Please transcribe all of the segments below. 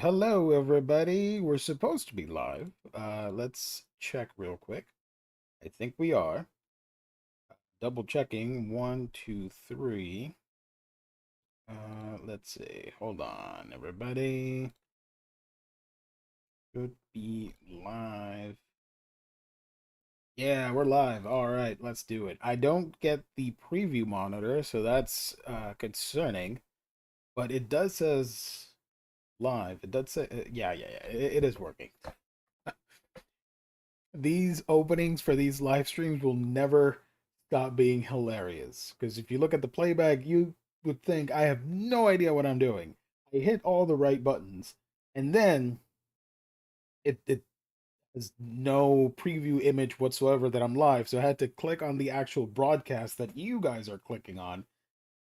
Hello, everybody. We're supposed to be live. Let's check real quick. I think we are. Double checking. One, two, three. Let's see. Hold on, everybody. Should be live. Yeah, we're live. All right, let's do it. I don't get the preview monitor, so that's concerning. But it does says live. It does say, yeah. It is working. These openings for these live streams will never stop being hilarious. Because if you look at the playback, you would think I have no idea what I'm doing. I hit all the right buttons, and then it has no preview image whatsoever that I'm live. So I had to click on the actual broadcast that you guys are clicking on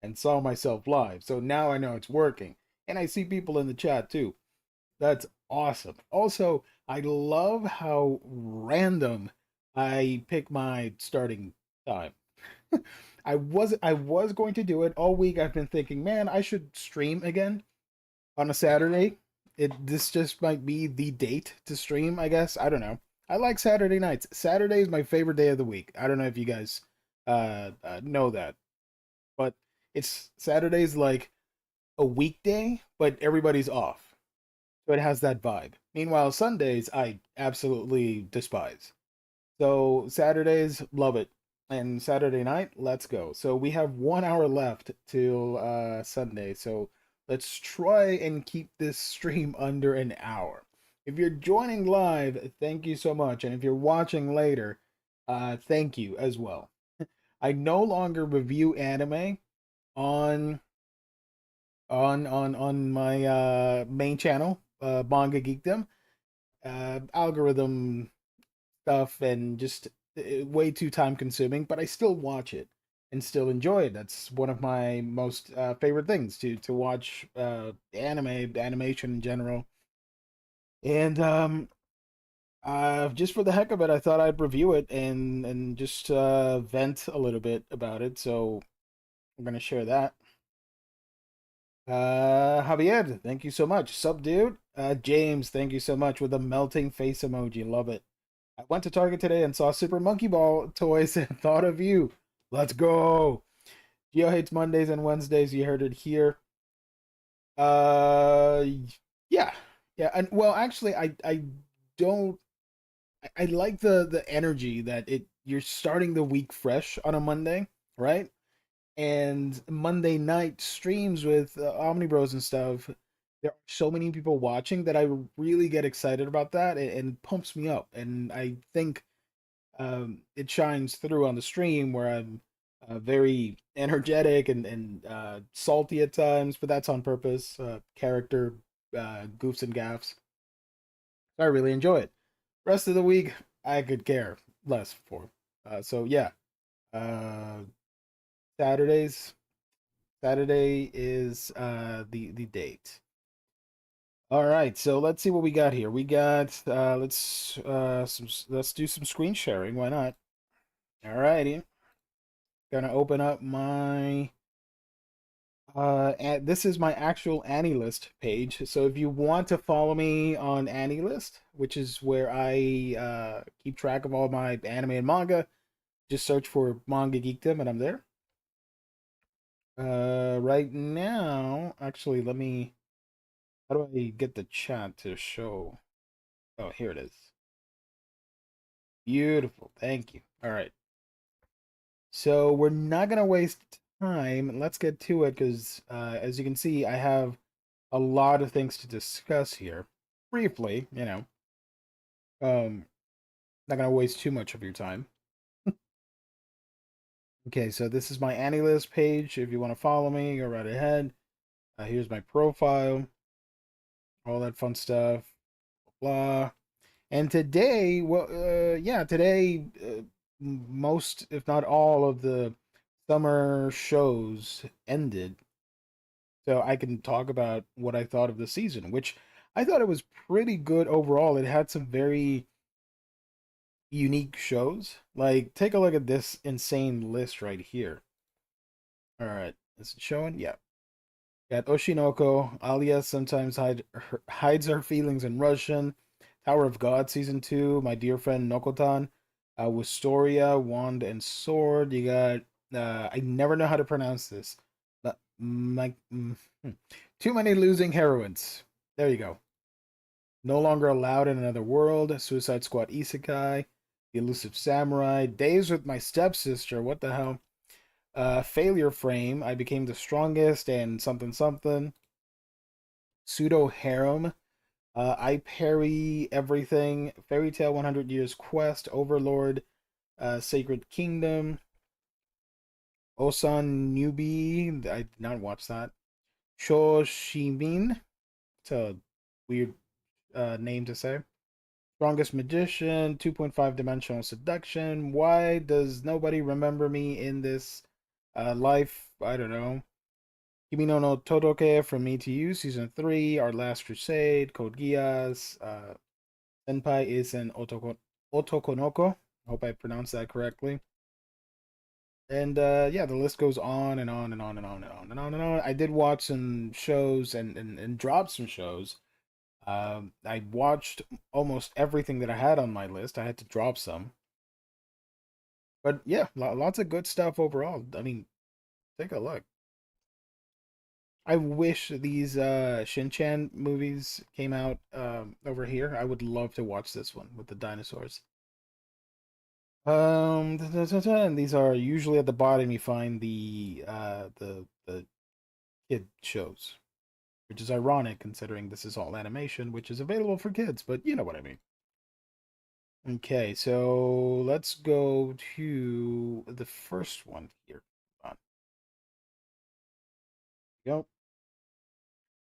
and saw myself live. So now I know it's working. And I see people in the chat too. That's awesome. Also, I love how random I pick my starting time. I was going to do it all week. I've been thinking, man, I should stream again on a Saturday. This just might be the date to stream, I guess. I don't know. I like Saturday nights. Saturday is my favorite day of the week. I don't know if you guys know that, but it's Saturday's like a weekday, but everybody's off. So it has that vibe. Meanwhile, Sundays I absolutely despise. So Saturdays, love it. And Saturday night, let's go. So we have 1 hour left till Sunday. So let's try and keep this stream under an hour. If you're joining live, thank you so much. And if you're watching later, thank you as well. I no longer review anime on on my main channel, Manga Geekdom. Algorithm stuff and just way too time consuming, but I still watch it and still enjoy it. That's one of my most favorite things to watch animation in general. And just for the heck of it, I thought I'd review it and just vent a little bit about it. So I'm gonna share that. Javier, thank you so much. Sup, dude? James, thank you so much with a melting face emoji. Love it. I went to Target today and saw Super Monkey Ball toys and thought of you. Let's go. Geo hates Mondays and Wednesdays. You heard it here. Uh, yeah, yeah. And well, actually, I don't. I like the energy that it. You're starting the week fresh on a Monday, right? And Monday night streams with Omni Bros and stuff. There are so many people watching that I really get excited about that and pumps me up. And I think it shines through on the stream where I'm very energetic and salty at times, but that's on purpose. Character goofs and gaffs. I really enjoy it. Rest of the week, I could care less for. So yeah, uh, Saturdays. Saturday is the date. All right, so let's see what we got here. We got let's do some screen sharing. Why not? All righty. Gonna open up my this is my actual AniList page. So if you want to follow me on AniList, which is where I keep track of all my anime and manga, just search for Manga Geekdom and I'm there. Right now, actually, let me. How do I get the chat to show? Oh, here it is. Beautiful. Thank you. All right. So we're not gonna waste time. Let's get to it because, as you can see, I have a lot of things to discuss here. Briefly, not gonna waste too much of your time. Okay, so this is my AniList page. If you want to follow me, go right ahead. Here's my profile, all that fun stuff. Blah. And today, well, yeah, today, most, if not all, of the summer shows ended. So I can talk about what I thought of the season, which I thought it was pretty good overall. It had some very unique shows. Like, take a look at this insane list right here. All right, is it showing? Yeah. Got Oshinoko, alias sometimes hides her feelings in Russian. Tower of God season 2, my dear friend Nokotan. Wistoria, Wand and Sword. You got I never know how to pronounce this. But too many losing heroines. There you go. No longer allowed in another world. Suicide Squad Isekai. The Elusive Samurai. Days with my stepsister. What the hell? Failure Frame. I became the strongest and something something. Pseudo Harem. I parry everything. Fairy Tale 100 Years Quest. Overlord. Sacred Kingdom. Osan Newbie. I did not watch that. Shoshimin. It's a weird name to say. Strongest Magician, 2.5 Dimensional Seduction. Why does nobody remember me in this life? I don't know. Kimi no Todoke from Me to You, Season 3, Our Last Crusade, Code Geass, Senpai is an Otokonoko. I hope I pronounced that correctly. And yeah, the list goes on and on and on and on and on and on and on. I did watch some shows and dropped some shows. I watched almost everything that I had on my list. I had to drop some. But yeah, lots of good stuff overall. I mean, take a look. I wish these Shin-Chan movies came out over here. I would love to watch this one with the dinosaurs. And these are usually at the bottom. You find the kid shows, which is ironic considering this is all animation, which is available for kids. But you know what I mean. Okay, so let's go to the first one here. Hold on. Go.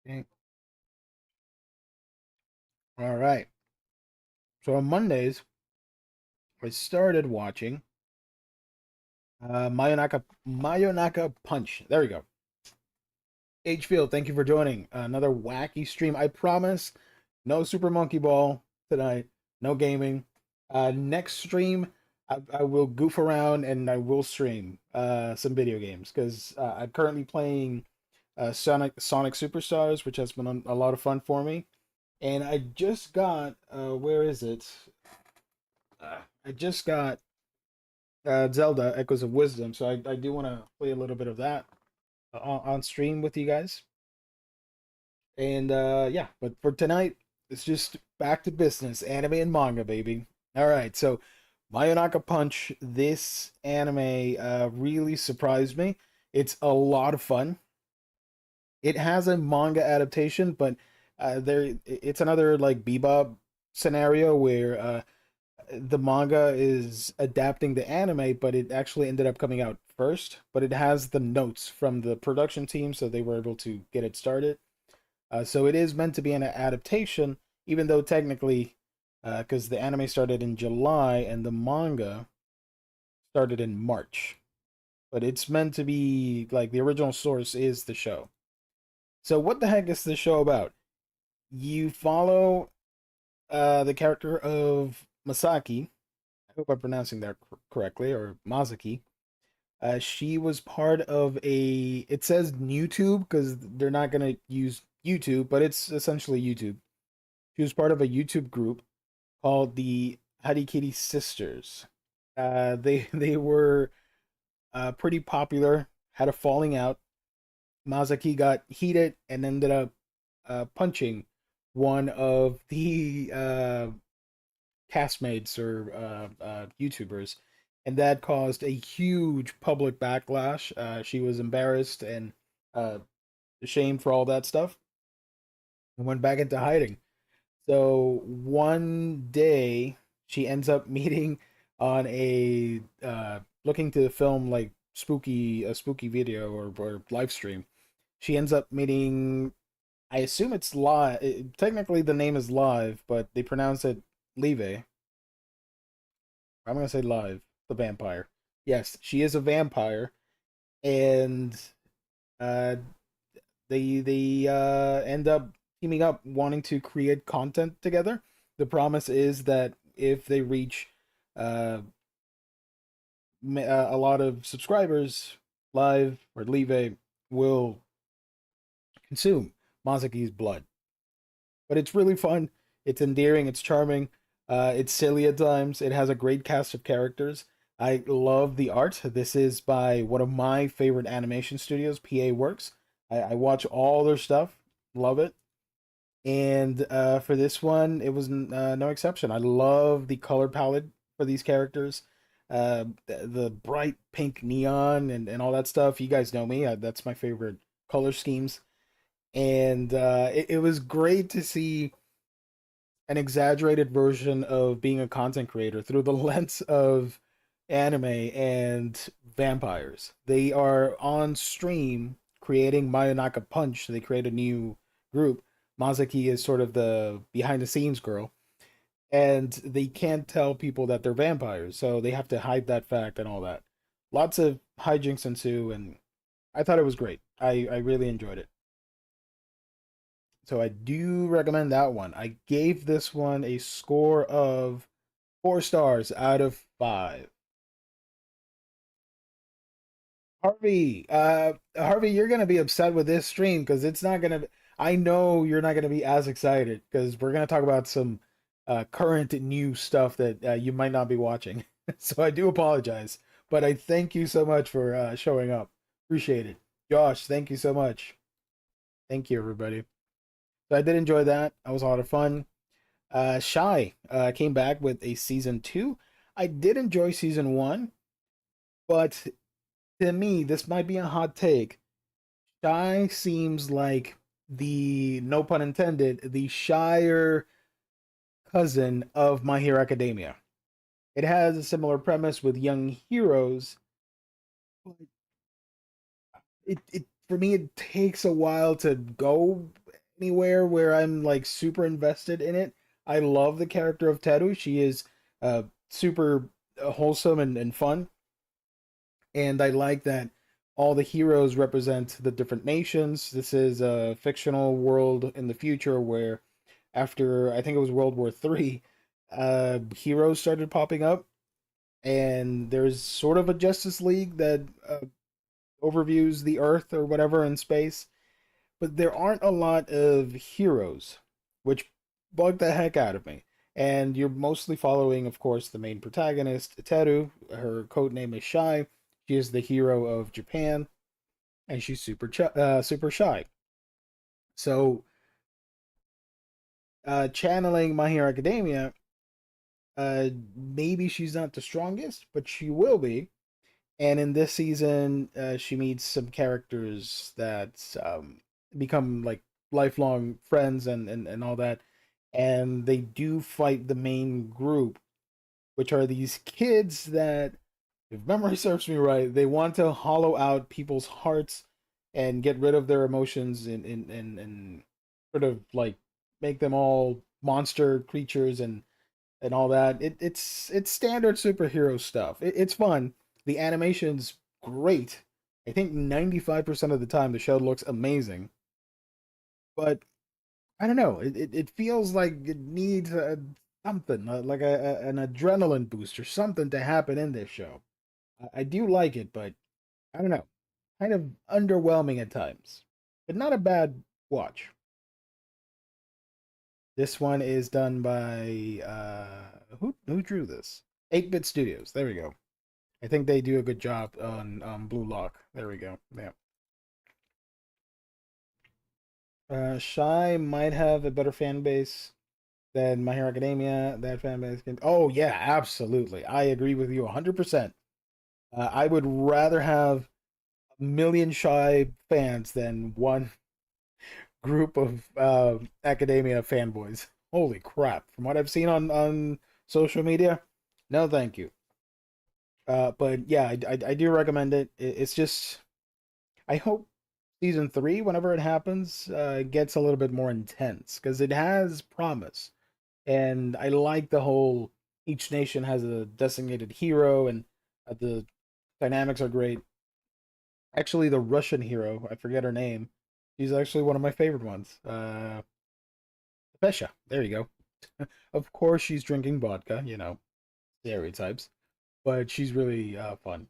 Okay. All right. So on Mondays, I started watching Mayonaka Punch. There we go. H Field, thank you for joining another wacky stream. I promise, no Super Monkey Ball tonight, no gaming. Next stream, I will goof around and I will stream some video games because I'm currently playing Sonic Superstars, which has been a lot of fun for me. And I just got where is it? I just got Zelda Echoes of Wisdom, so I do want to play a little bit of that on stream with you guys. And yeah, but for tonight, it's just back to business, anime and manga, baby. All right, so Mayonaka Punch, this anime really surprised me. It's a lot of fun. It has a manga adaptation, but it's another like Bebop scenario where the manga is adapting the anime, but it actually ended up coming out first. But it has the notes from the production team, so they were able to get it started. So it is meant to be an adaptation, even though technically, because the anime started in July and the manga started in March. But it's meant to be like the original source is the show. So what the heck is the show about? You follow the character of Masaki. I hope I'm pronouncing that correctly, or Mazaki. She was part of a. It says YouTube because they're not gonna use YouTube, but it's essentially YouTube. She was part of a YouTube group called the Harikiri Sisters. They were pretty popular. Had a falling out. Mazaki got heated and ended up punching one of the castmates or YouTubers, and that caused a huge public backlash. She was embarrassed and uh, ashamed for all that stuff and went back into hiding. So one day she ends up meeting on a looking to film like spooky video or live stream. She ends up meeting. I assume it's live. Technically, the name is live, but they pronounce it Live. I'm gonna say live. The vampire. Yes, she is a vampire, and uh, they end up teaming up, wanting to create content together. The promise is that if they reach uh, a lot of subscribers, live or Live will consume Masaki's blood. But it's really fun. It's endearing. It's charming. It's silly at times. It has a great cast of characters. I love the art. This is by one of my favorite animation studios, PA Works. I watch all their stuff. Love it. And for this one, it was no exception. I love the color palette for these characters. The bright pink neon and all that stuff. You guys know me. That's my favorite color schemes. And it was great to see an exaggerated version of being a content creator through the lens of anime and vampires. They are on stream creating Mayonaka Punch. They create a new group. Mazaki is sort of the behind the scenes girl, and they can't tell people that they're vampires, so they have to hide that fact and all that. Lots of hijinks ensue, and I thought it was great. I really enjoyed it. So I do recommend that one. I gave this one a score of 4 stars out of 5. Harvey, you're gonna be upset with this stream because it's not gonna. I know you're not gonna be as excited because we're gonna talk about some current new stuff that you might not be watching. So I do apologize, but I thank you so much for showing up. Appreciate it, Josh. Thank you so much. Thank you, everybody. So I did enjoy that. That was a lot of fun. Shy came back with a season 2. I did enjoy season 1, but to me, this might be a hot take. Shy seems like the, no pun intended, the shyer cousin of My Hero Academia. It has a similar premise with young heroes, but it for me it takes a while to go anywhere where I'm like super invested in it. I love the character of Teru. She is super wholesome and fun, and I like that all the heroes represent the different nations. This is a fictional world in the future where, after I think it was World War III, heroes started popping up, and there's sort of a Justice League that overviews the Earth or whatever in space, but there aren't a lot of heroes, which bugged the heck out of me. And you're mostly following, of course, the main protagonist, Teru. Her code name is Shy. She is the hero of Japan, and she's super shy. So, channeling My Hero Academia, maybe she's not the strongest, but she will be. And in this season, she meets some characters that become like lifelong friends and all that. And they do fight the main group, which are these kids that, if memory serves me right, they want to hollow out people's hearts and get rid of their emotions and sort of like make them all monster creatures and all that. It's standard superhero stuff. It's fun. The animation's great. I think 95% of the time the show looks amazing. But I don't know. It feels like it needs something like an adrenaline boost or something to happen in this show. I do like it, but I don't know. Kind of underwhelming at times, but not a bad watch. This one is done by who drew this? 8-Bit Studios. There we go. I think they do a good job on Blue Lock. There we go. Yeah. Shy might have a better fan base than My Hero Academia. That fan base can. Oh yeah, absolutely. I agree with you 100%. I would rather have a million Shy fans than one group of Academia fanboys. Holy crap! From what I've seen on social media, no, thank you. But yeah, I do recommend it. It's just, I hope season 3, whenever it happens, gets a little bit more intense because it has promise, and I like the whole each nation has a designated hero, and the dynamics are great. Actually, the Russian hero, I forget her name. She's actually one of my favorite ones. Pesha. There you go. Of course, she's drinking vodka. Stereotypes, but she's really fun.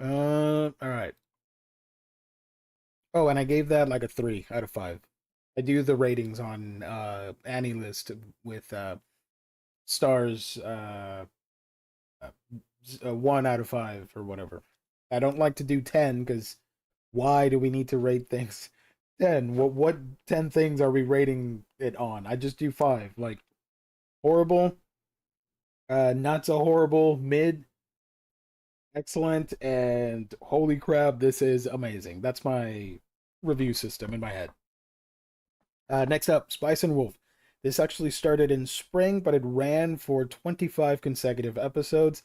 All right. Oh, and I gave that like a 3 out of 5. I do the ratings on Annie List with stars 1 out of 5 or whatever. I don't like to do 10 because why do we need to rate things 10? What 10 things are we rating it on? I just do 5. Like horrible, not so horrible, mid, excellent, and holy crap, this is amazing. That's my review system in my head. Next up, Spice and Wolf. This actually started in spring, but it ran for 25 consecutive episodes.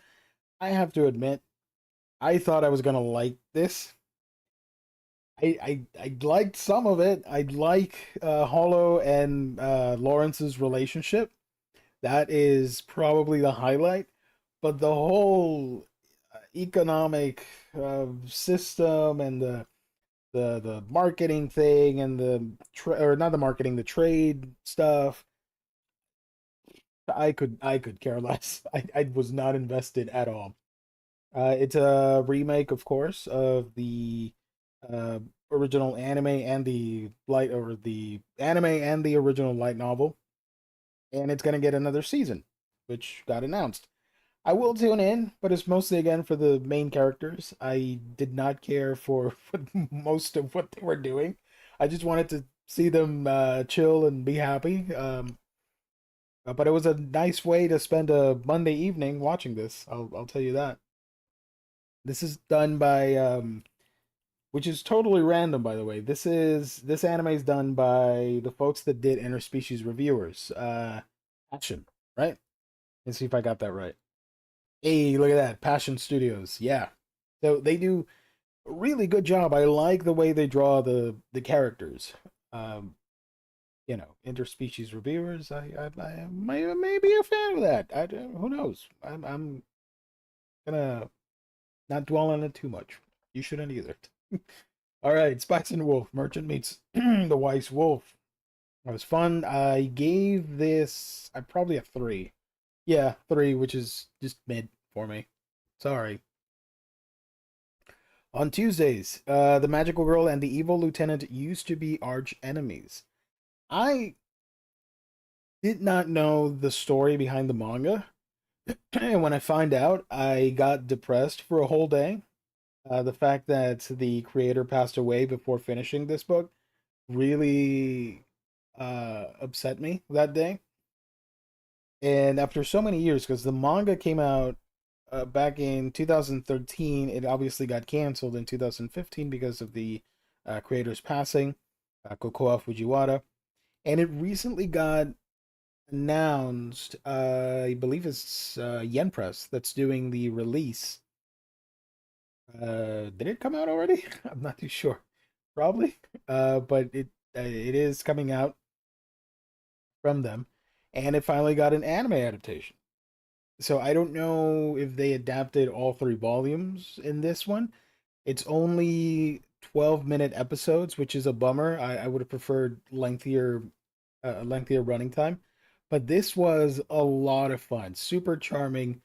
I have to admit, I thought I was gonna like this. I liked some of it. I like Hollow and Lawrence's relationship. That is probably the highlight. But the whole economic system and the marketing thing and or not the marketing, the trade stuff, I could care less. I was not invested at all. It's a remake, of course, of the uh, original anime and the anime and the original light novel, and it's gonna get another season, which got announced. I will tune in, but it's mostly again for the main characters. I did not care for most of what they were doing. I just wanted to see them chill and be happy. But it was a nice way to spend a Monday evening watching this. I'll tell you that. This is done by which is totally random, by the way. This anime is done by the folks that did Interspecies Reviewers. Passion, right? Let's see if I got that right. Hey, look at that, Passion Studios. Yeah, so they do a really good job. I like the way they draw the characters. Um, Interspecies Reviewers. I may be a fan of that. Who knows? I'm gonna not dwell on it too much. You shouldn't either. All right, Spice and Wolf. Merchant meets the Wise Wolf. That was fun. I gave this I probably a 3. Yeah, 3, which is just mid for me. Sorry. On Tuesdays, the magical girl and the evil lieutenant used to be arch enemies. I did not know the story behind the manga, and when I find out, I got depressed for a whole day. The fact that the creator passed away before finishing this book really upset me that day. And after so many years, because the manga came out back in 2013, it obviously got canceled in 2015 because of the creator's passing, Kokoa Fujiwara. And it recently got announced, I believe it's Yen Press that's doing the release. Did it come out already? I'm not too sure. Probably. But it is coming out from them, and it finally got an anime adaptation. So I don't know if they adapted all 3 volumes in this one. It's only 12-minute episodes, which is a bummer. I would have preferred lengthier running time. But this was a lot of fun. Super charming,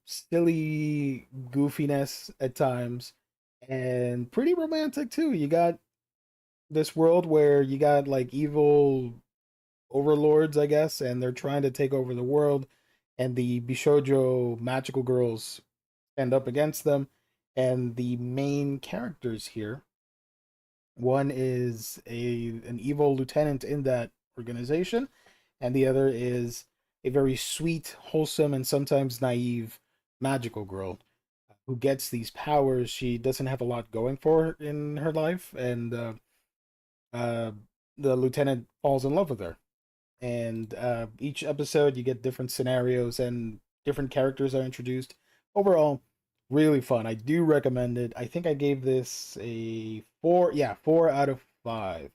silly goofiness at times, and pretty romantic too. You got this world where you got like evil overlords, I guess, and they're trying to take over the world, and the Bishojo magical girls stand up against them. And the main characters here, one is an evil lieutenant in that organization, and the other is a very sweet, wholesome, and sometimes naive magical girl who gets these powers. She doesn't have a lot going for her in her life, and uh, the lieutenant falls in love with her. And each episode you get different scenarios and different characters are introduced. Overall, really fun. I do recommend it. I think I gave this a 4. Yeah, 4 out of 5.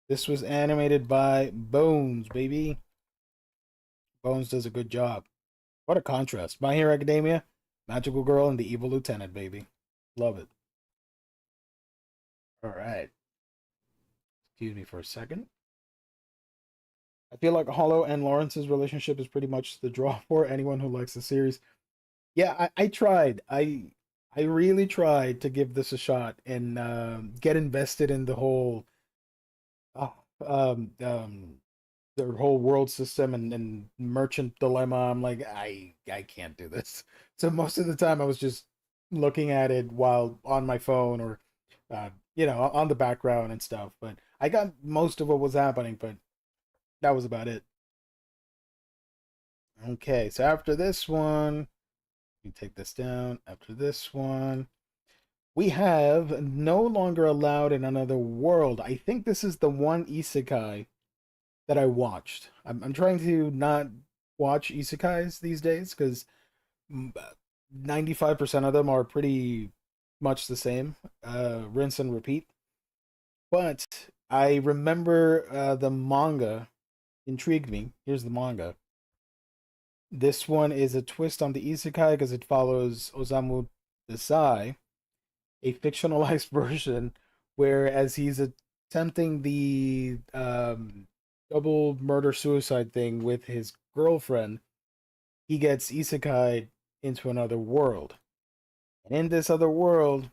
This was animated by Bones, baby. Bones does a good job. What a contrast. My Hero Academia, Magical Girl, and the Evil Lieutenant, baby. Love it. All right. Excuse me for a second. I feel like Hollow and Lawrence's relationship is pretty much the draw for anyone who likes the series. Yeah, I tried. I really tried to give this a shot and get invested in the whole uh, um, um, their whole world system and merchant dilemma. I'm like, I can't do this. So most of the time, I was just looking at it while on my phone or, on the background and stuff. But I got most of what was happening, but that was about it. Okay, so after this one, you take this down. After this one, we have no longer allowed in another world. I think this is the one isekai that I watched. I'm trying to not watch isekais these days because 95% of them are pretty much the same, rinse and repeat. But I remember the manga intrigued me. Here's the manga. This one is a twist on the isekai because it follows Osamu Dazai, a fictionalized version, whereas he's attempting the double murder suicide thing with his girlfriend, he gets isekai into another world. And in this other world,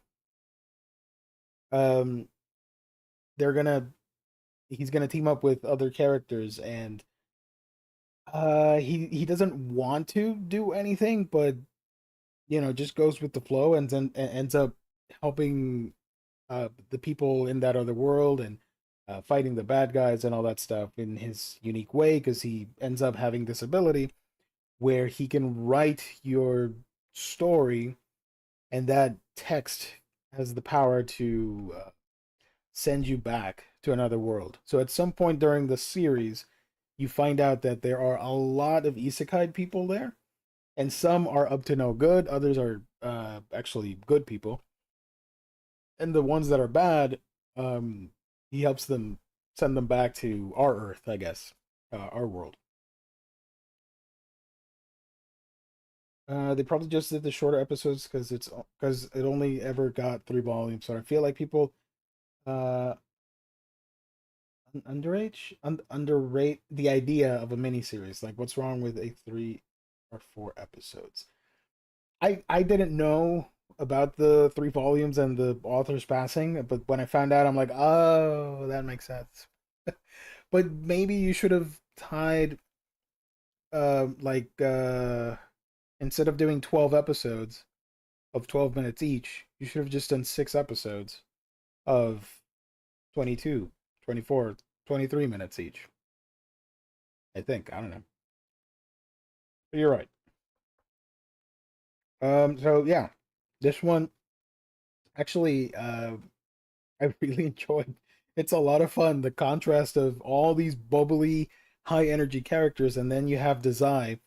um, they're gonna he's gonna team up with other characters, and he doesn't want to do anything, but just goes with the flow and then ends up helping the people in that other world and fighting the bad guys and all that stuff in his unique way because he ends up having this ability where he can write your story and that text has the power to send you back to another world. So at some point during the series, you find out that there are a lot of isekai people there, and some are up to no good, others are actually good people, and the ones that are bad, um, he helps them send them back to our Earth, I guess, our world. They probably just did the shorter episodes because it only ever got 3 volumes. So I feel like people uh underrate the idea of a miniseries. Like, what's wrong with a 3 or 4 episodes? I didn't know about the 3 volumes and the author's passing, but when I found out, I'm like, oh, that makes sense. But maybe you should have tied like instead of doing 12 episodes of 12 minutes each, you should have just done 6 episodes of 22, 24, 23 minutes each. I think. I don't know. But you're right. So yeah, this one actually I really enjoyed. It's a lot of fun. The contrast of all these bubbly, high energy characters, and then you have Dazai,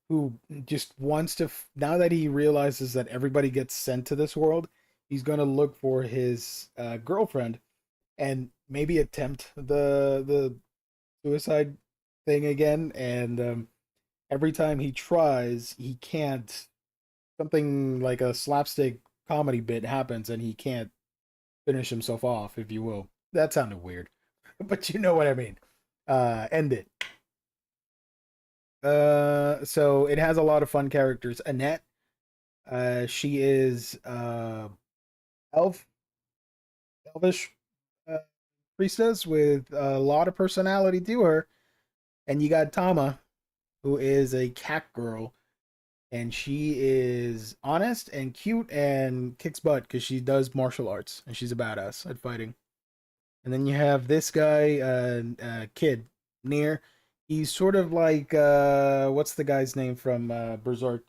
who just wants to. Now that he realizes that everybody gets sent to this world, he's gonna look for his girlfriend and maybe attempt the suicide thing again. And every time he tries, he can't. Something like a slapstick comedy bit happens, and he can't finish himself off, if you will. That sounded weird, but you know what I mean. End it. So it has a lot of fun characters. Annette, she is elf, elvish uh, priestess with a lot of personality to her, and you got Tama, who is a cat girl, and she is honest and cute and kicks butt because she does martial arts and she's a badass at fighting. And then you have this guy, kid, Near. He's sort of like what's the guy's name from Berserk?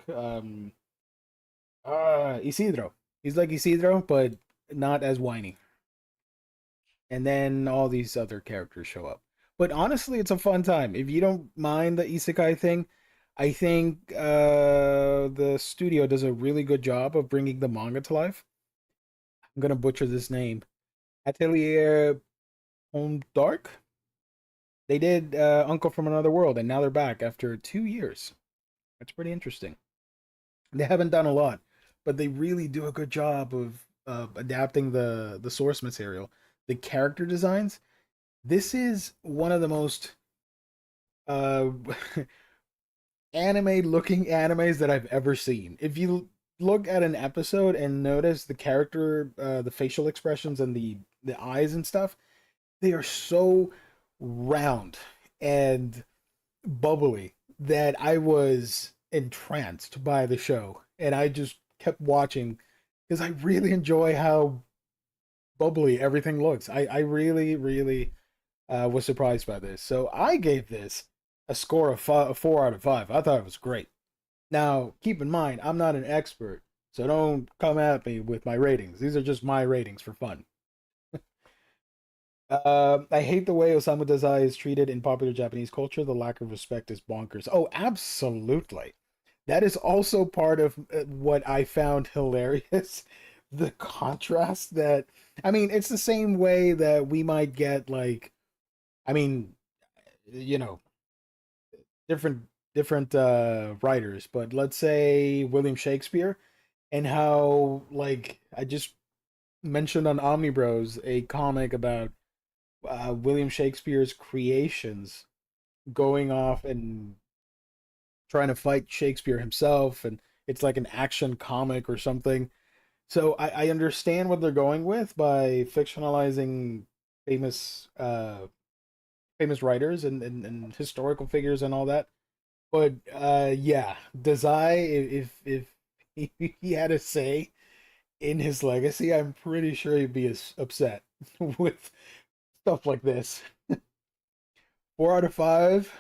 Isidro. He's like Isidro, but not as whiny. And then all these other characters show up. But honestly, it's a fun time. If you don't mind the isekai thing, I think the studio does a really good job of bringing the manga to life. I'm gonna butcher this name. Atelier Home Dark. They did Uncle from Another World, and now they're back after 2 years. That's pretty interesting. They haven't done a lot, but they really do a good job of adapting the source material. The character designs. This is one of the most uh, anime looking animes that I've ever seen. If you look at an episode and notice the character, the facial expressions and the eyes and stuff, they are so round and bubbly that I was entranced by the show, and I just kept watching because I really enjoy how bubbly everything looks. I really, really was surprised by this. So I gave this a score of a 4 out of 5. I thought it was great. Now, keep in mind, I'm not an expert, so don't come at me with my ratings. These are just my ratings for fun. I hate the way Osamu Dazai is treated in popular Japanese culture. The lack of respect is bonkers. Oh, absolutely. That is also part of what I found hilarious. The contrast that, I mean, it's the same way that we might get, like, I mean, you know, different writers, but let's say William Shakespeare, and how, like, I just mentioned on Omnibros a comic about William Shakespeare's creations going off and trying to fight Shakespeare himself, and it's like an action comic or something. So I understand what they're going with by fictionalizing famous famous writers and historical figures and all that. But yeah, Dazai, if he had a say in his legacy, I'm pretty sure he'd be as upset with stuff like this. 4 out of 5,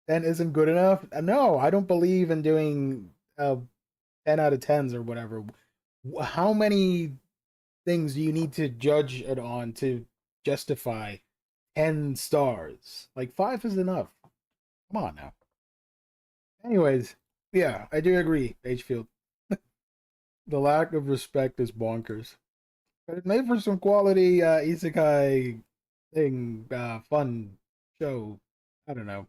and isn't good enough. No, I don't believe in doing 10 out of 10s or whatever. How many things do you need to judge it on to justify 10 stars? Like, five is enough. Come on now. Anyways, yeah, I do agree, Hfield. The lack of respect is bonkers. But it made for some quality isekai thing, fun show. I don't know.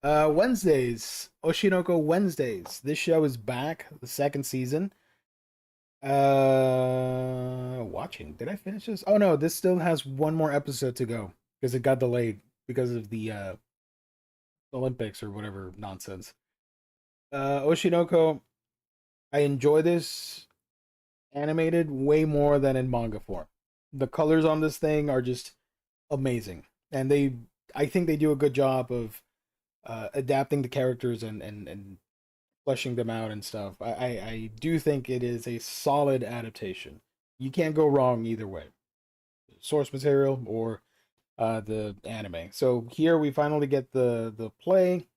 Wednesdays, Oshinoko Wednesdays. This show is back, the second season. Watching. Did I finish this? Oh no, this still has one more episode to go because it got delayed because of the Olympics or whatever nonsense. Oshinoko, I enjoy this animated way more than in manga form. The colors on this thing are just amazing, and I think they do a good job of adapting the characters and fleshing them out and stuff. I do think it is a solid adaptation. You can't go wrong either way, source material or the anime. So here we finally get the play,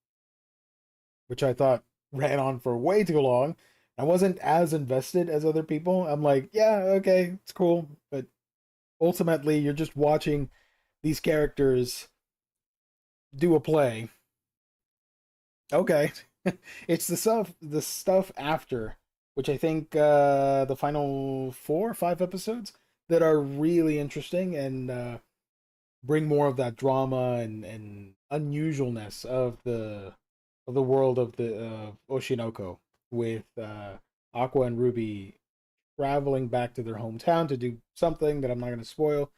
which I thought ran on for way too long. I wasn't as invested as other people. I'm like, yeah, okay, it's cool, but ultimately you're just watching these characters do a play. Okay. It's the stuff after, which I think the final 4 or 5 episodes that are really interesting and bring more of that drama and unusualness of the world of the Oshinoko, with Aqua and Ruby traveling back to their hometown to do something that I'm not going to spoil,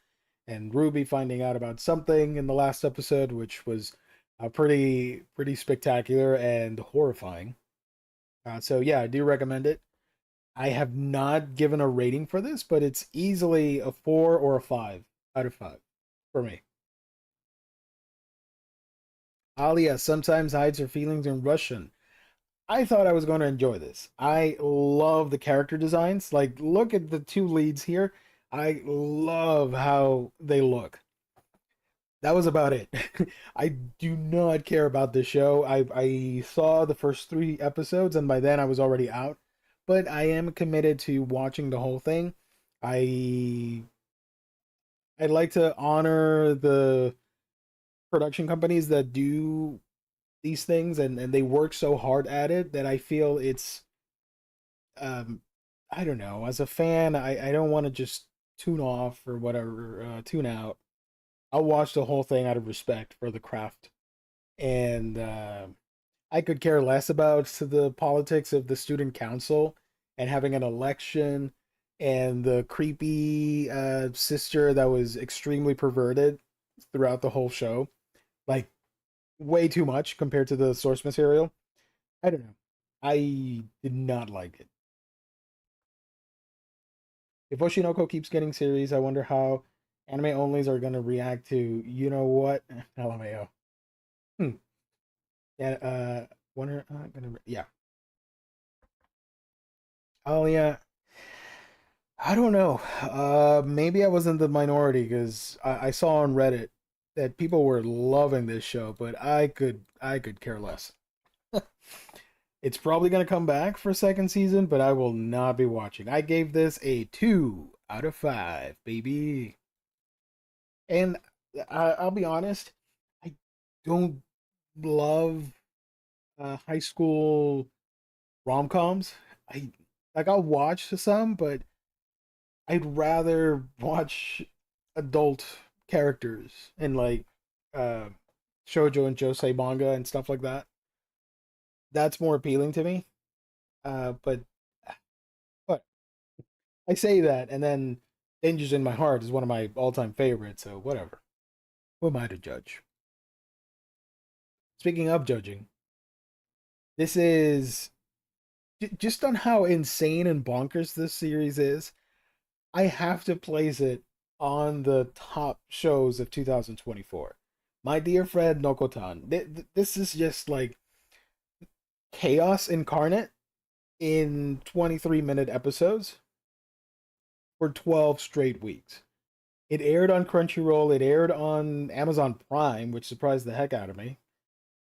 and Ruby finding out about something in the last episode, which was pretty spectacular and horrifying. So yeah, I do recommend it. I have not given a rating for this, but it's easily a 4 or a 5 out of 5 for me. Alia sometimes hides her feelings in Russian. I thought I was going to enjoy this. I love the character designs. Like, look at the two leads here. I love how they look. That was about it. I do not care about this show. I saw the first 3 episodes, and by then I was already out. But I am committed to watching the whole thing. I I like to honor the production companies that do these things, and they work so hard at it that I feel it's um I don't know. As a fan, I don't want to just tune off or whatever, tune out. I'll watch the whole thing out of respect for the craft, and I could care less about the politics of the student council and having an election and the creepy sister that was extremely perverted throughout the whole show. Like, way too much compared to the source material. I don't know. I did not like it. If Oshinoko keeps getting series, I wonder how anime onlys are gonna react to you know what? LMAO. Hmm. Yeah, wonder gonna yeah. Oh yeah. I don't know. Maybe I was in the minority because I saw on Reddit that people were loving this show, but I could care less. It's probably gonna come back for a second season, but I will not be watching. I gave this a 2 out of 5, baby. And I'll be honest, I don't love high school rom coms. I I'll watch some, but I'd rather watch adult characters and like uh shoujo and josei manga and stuff like that. That's more appealing to me. But I say that, and then Danger's in My Heart is one of my all-time favorites. So whatever. Who am I to judge? Speaking of judging, this is just on how insane and bonkers this series is. I have to place it on the top shows of 2024. My dear friend Nokotan. This is just like chaos incarnate in 23-minute episodes for 12 straight weeks. It aired on Crunchyroll, it aired on Amazon Prime, which surprised the heck out of me.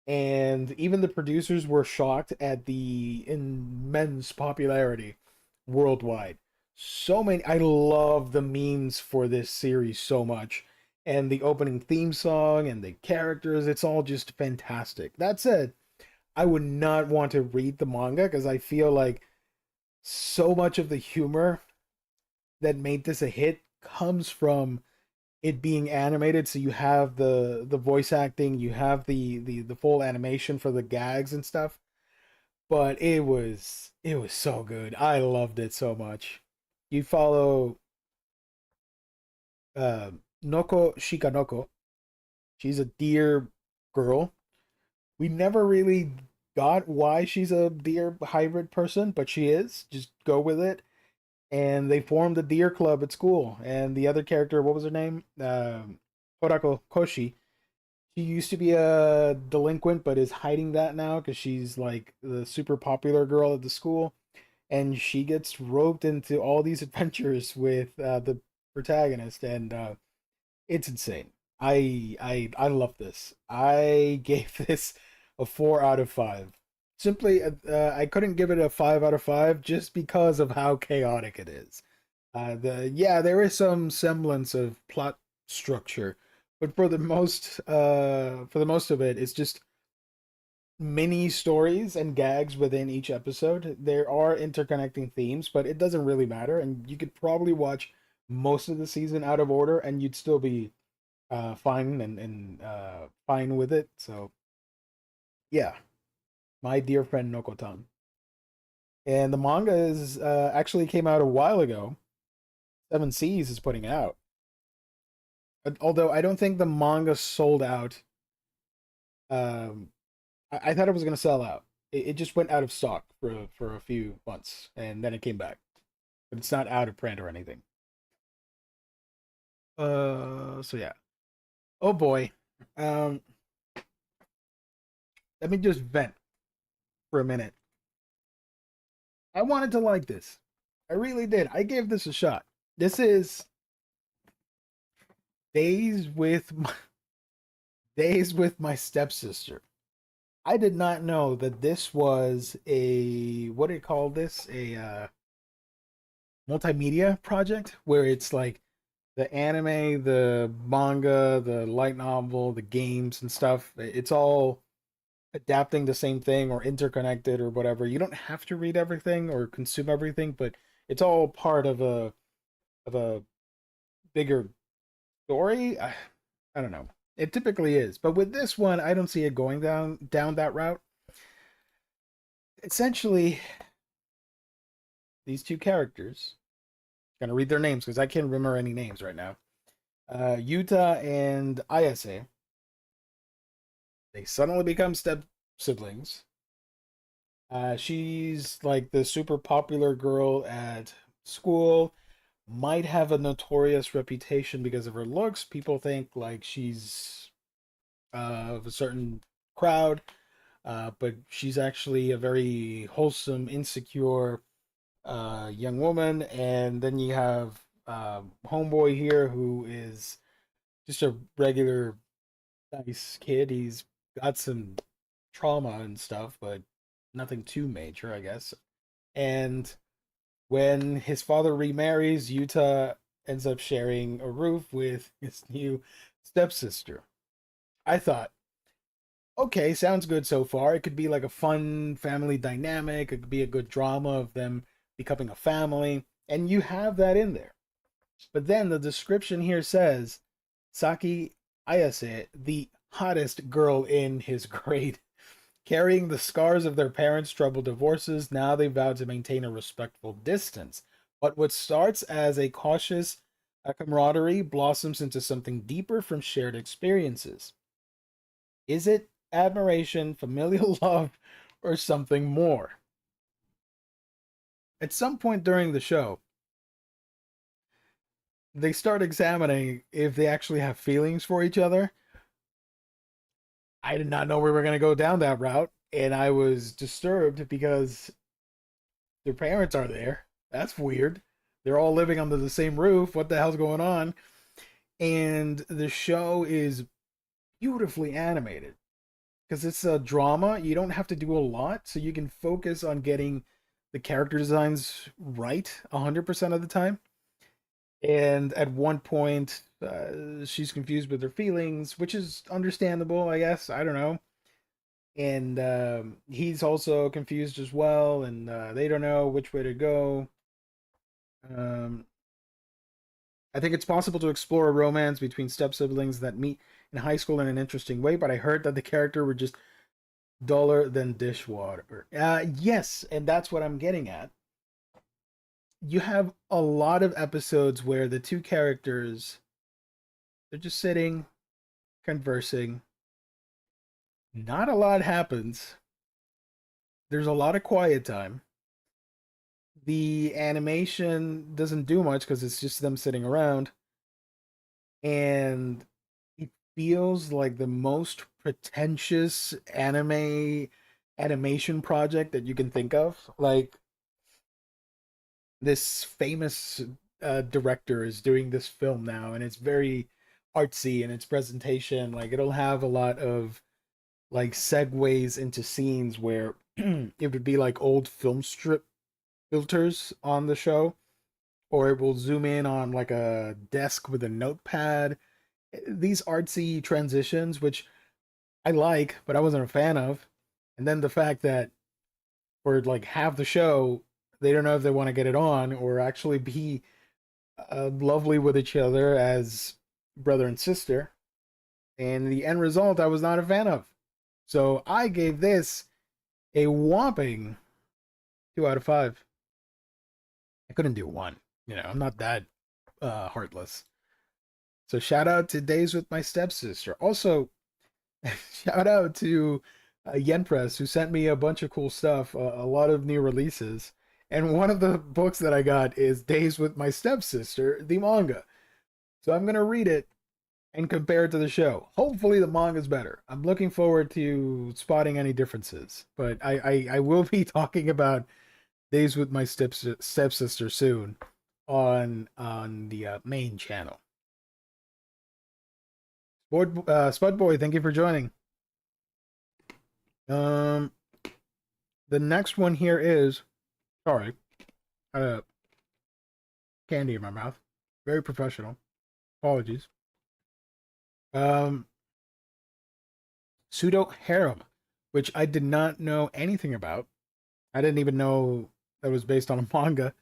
And even the producers were shocked at the immense popularity worldwide. So many, I love the memes for this series so much. And the opening theme song and the characters, it's all just fantastic. That said, I would not want to read the manga because I feel like so much of the humor that made this a hit comes from it being animated. So you have the voice acting, you have the full animation for the gags and stuff. But it was so good. I loved it so much. You follow uh Noko Shikanoko. She's a deer girl. We never really got why she's a deer hybrid person, but she is. Just go with it. And they formed a deer club at school. And the other character, what was her name? Horako Koshi. She used to be a delinquent, but is hiding that now because she's like the super popular girl at the school. And she gets roped into all these adventures with the protagonist, and it's insane. I love this. I gave this a 4 out of 5. Simply, I couldn't give it a 5 out of 5 just because of how chaotic it is. There is some semblance of plot structure, but for the most of it, it's just mini stories and gags within each episode. There are interconnecting themes, but it doesn't really matter, and you could probably watch most of the season out of order, and you'd still be fine and fine with it. So yeah, my dear friend Nokotan. And the manga is actually came out a while ago. Seven Seas is putting it out. Although I don't think the manga sold out. Um, I thought it was gonna sell out. It just went out of stock for a few months, and then it came back. But it's not out of print or anything. So yeah. Oh boy. Um, let me just vent for a minute. I wanted to like this. I really did. I gave this a shot. This is Days with my, Days with My Stepsister. I did not know that this was a what do you call this? A multimedia project where it's like the anime, the manga, the light novel, the games and stuff. It's all adapting the same thing or interconnected or whatever. You don't have to read everything or consume everything, but it's all part of a bigger story. I don't know. It typically is, but with this one, I don't see it going down that route. Essentially, these two characters. Gonna read their names because I can't remember any names right now. Yuta and Ayase. They suddenly become step siblings. She's like the super popular girl at school, might have a notorious reputation because of her looks. People think like she's of a certain crowd, but she's actually a very wholesome, insecure young woman. And then you have Homeboy here, who is just a regular nice kid. He's got some trauma and stuff, but nothing too major, I guess. And when his father remarries, Yuta ends up sharing a roof with his new stepsister. I thought, okay, sounds good so far. It could be like a fun family dynamic. It could be a good drama of them becoming a family. And you have that in there. But then the description here says Saki Ayase, the hottest girl in his grade, carrying the scars of their parents' troubled divorces, now they vow to maintain a respectful distance. But what starts as a cautious camaraderie blossoms into something deeper from shared experiences. Is it admiration, familial love, or something more? At some point during the show, they start examining if they actually have feelings for each other. I did not know we were going to go down that route, and I was disturbed because their parents are there. That's weird. They're all living under the same roof. What the hell's going on? And the show is beautifully animated because it's a drama. You don't have to do a lot, so you can focus on getting the character designs right 100% of the time. And at one point, she's confused with her feelings, which is understandable, I guess. I don't know. And he's also confused as well, and they don't know which way to go. Um, I think it's possible to explore a romance between step siblings that meet in high school in an interesting way, but I heard that the character were just duller than dishwater. Yes, and that's what I'm getting at. You have a lot of episodes where the two characters, they're just sitting, conversing. Not a lot happens. There's a lot of quiet time. The animation doesn't do much because it's just them sitting around, and it feels like the most pretentious animation project that you can think of. Like, this famous director is doing this film now, and it's very artsy in its presentation. Like, it'll have a lot of like segues into scenes where it would be like old film strip filters on the show, or it will zoom in on like a desk with a notepad. These artsy transitions, which I like, but I wasn't a fan of. And then the fact that for like half the show, they don't know if they want to get it on or actually be lovely with each other as brother and sister. And the end result, I was not a fan of. So I gave this a whopping 2 out of 5. I couldn't do one. I'm not that heartless. So shout out to Days with My Stepsister. Also, shout out to Yen Press, who sent me a bunch of cool stuff, a lot of new releases. And one of the books that I got is Days with My Stepsister, the manga. So I'm going to read it and compare it to the show. Hopefully the manga's better. I'm looking forward to spotting any differences. But I will be talking about Days with My Stepsister soon on the main channel. Spud Boy, thank you for joining. Um, the next one here is, sorry, candy in my mouth. Very professional. Apologies. Um, Pseudo Harem, which I did not know anything about. I didn't even know that was based on a manga,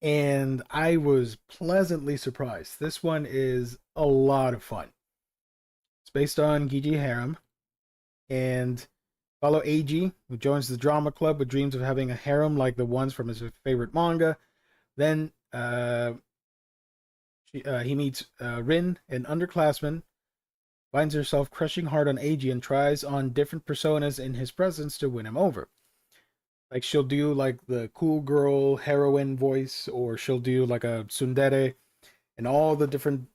and I was pleasantly surprised. This one is a lot of fun. It's based on Gigi Harem, and follow Eiji, who joins the drama club with dreams of having a harem like the ones from his favorite manga. Then he meets Rin, an underclassman, finds herself crushing hard on Eiji and tries on different personas in his presence to win him over. Like she'll do like the cool girl heroine voice, or she'll do like a tsundere, and all the different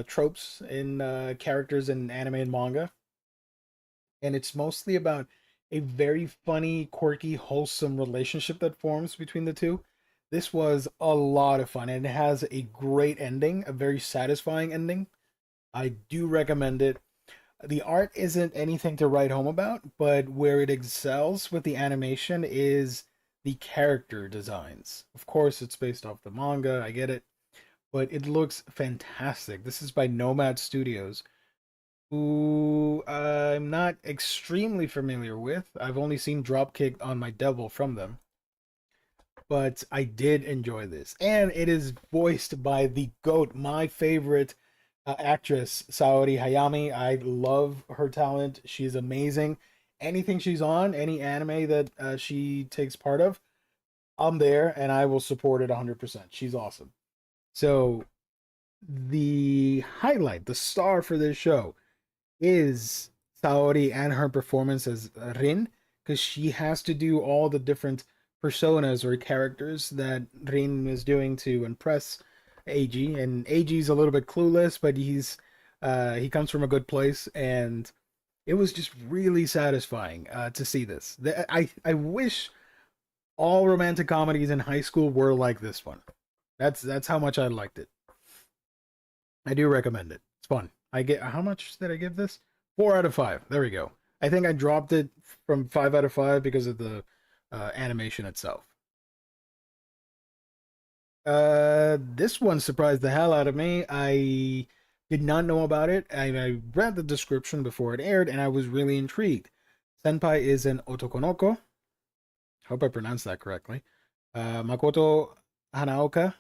tropes in characters in anime and manga. And it's mostly about a very funny, quirky, wholesome relationship that forms between the two. This was a lot of fun, and it has a great ending, a very satisfying ending. I do recommend it. The art isn't anything to write home about, but where it excels with the animation is the character designs. Of course, it's based off the manga, I get it, but it looks fantastic. This is by Nomad Studios, who I'm not extremely familiar with. I've only seen Dropkick on my Devil from them, but I did enjoy this. And it is voiced by the GOAT, my favorite actress, Saori Hayami. I love her talent. She's amazing. Anything she's on, any anime that she takes part of, I'm there and I will support it 100%. She's awesome. So, the highlight, the star for this show is Saori and her performance as Rin, because she has to do all the different personas or characters that Rin is doing to impress Eiji. And Eiji's a little bit clueless, but he comes from a good place, and it was just really satisfying to see this. I wish all romantic comedies in high school were like this one. That's how much I liked it. I do recommend it. It's fun. I get how much did I give this? 4 out of 5. There we go. I think I dropped it from 5 out of 5 because of the animation itself. This one surprised the hell out of me. I did not know about it. I read the description before it aired, and I was really intrigued. Senpai is an otokonoko. Hope I pronounced that correctly. Makoto Hanaoka.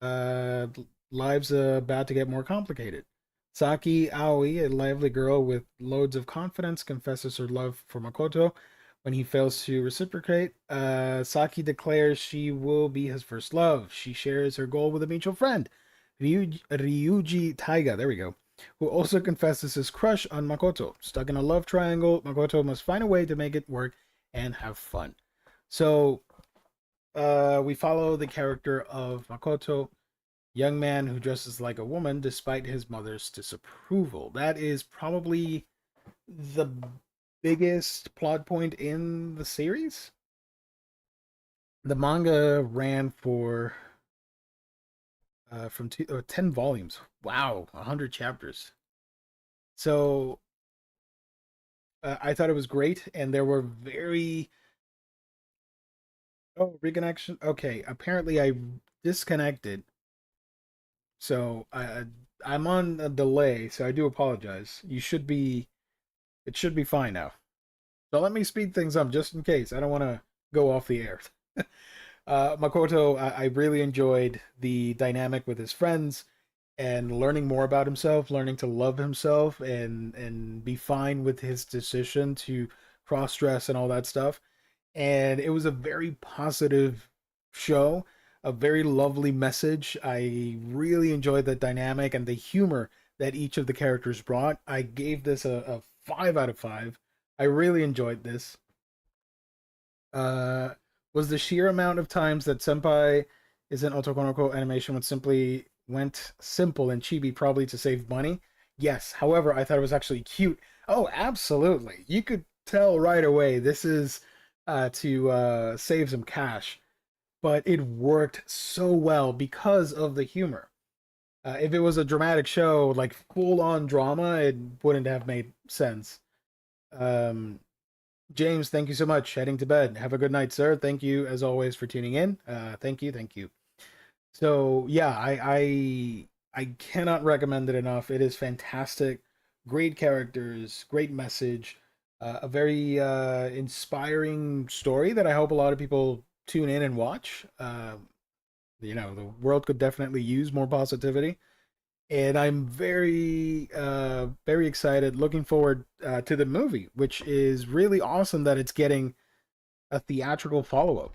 Uh, Lives about to get more complicated. Saki Aoi, a lively girl with loads of confidence, confesses her love for Makoto. When he fails to reciprocate, Saki declares she will be his first love. She shares her goal with a mutual friend, Ryuji Taiga, there we go, who also confesses his crush on Makoto. Stuck in a love triangle, Makoto must find a way to make it work and have fun. So, we follow the character of Makoto, young man who dresses like a woman despite his mother's disapproval. That is probably the biggest plot point in the series. The manga ran for 10 volumes. Wow, 100 chapters. So I thought it was great, and there were very reconnection. Okay, apparently I disconnected, so I'm on a delay. So I do apologize. It should be fine now. So let me speed things up just in case. I don't want to go off the air. Makoto, I really enjoyed the dynamic with his friends and learning more about himself, learning to love himself, and be fine with his decision to cross dress and all that stuff. And it was a very positive show, a very lovely message. I really enjoyed the dynamic and the humor that each of the characters brought. I gave this a 5 out of 5. I really enjoyed this. Uh, was the sheer amount of times that Senpai is an Otokonoko animation would simply went simple and chibi probably to save money? Yes. However, I thought it was actually cute. Oh, absolutely. You could tell right away this is to save some cash, but it worked so well because of the humor. If it was a dramatic show, like full on drama, it wouldn't have made sense. Um, James, thank you so much. Heading to bed. Have a good night, sir. Thank you as always for tuning in. Thank you, thank you. So yeah, I cannot recommend it enough. It is fantastic. Great characters, great message, a very inspiring story that I hope a lot of people tune in and watch. The world could definitely use more positivity, and I'm very excited, looking forward to the movie, which is really awesome that it's getting a theatrical follow up.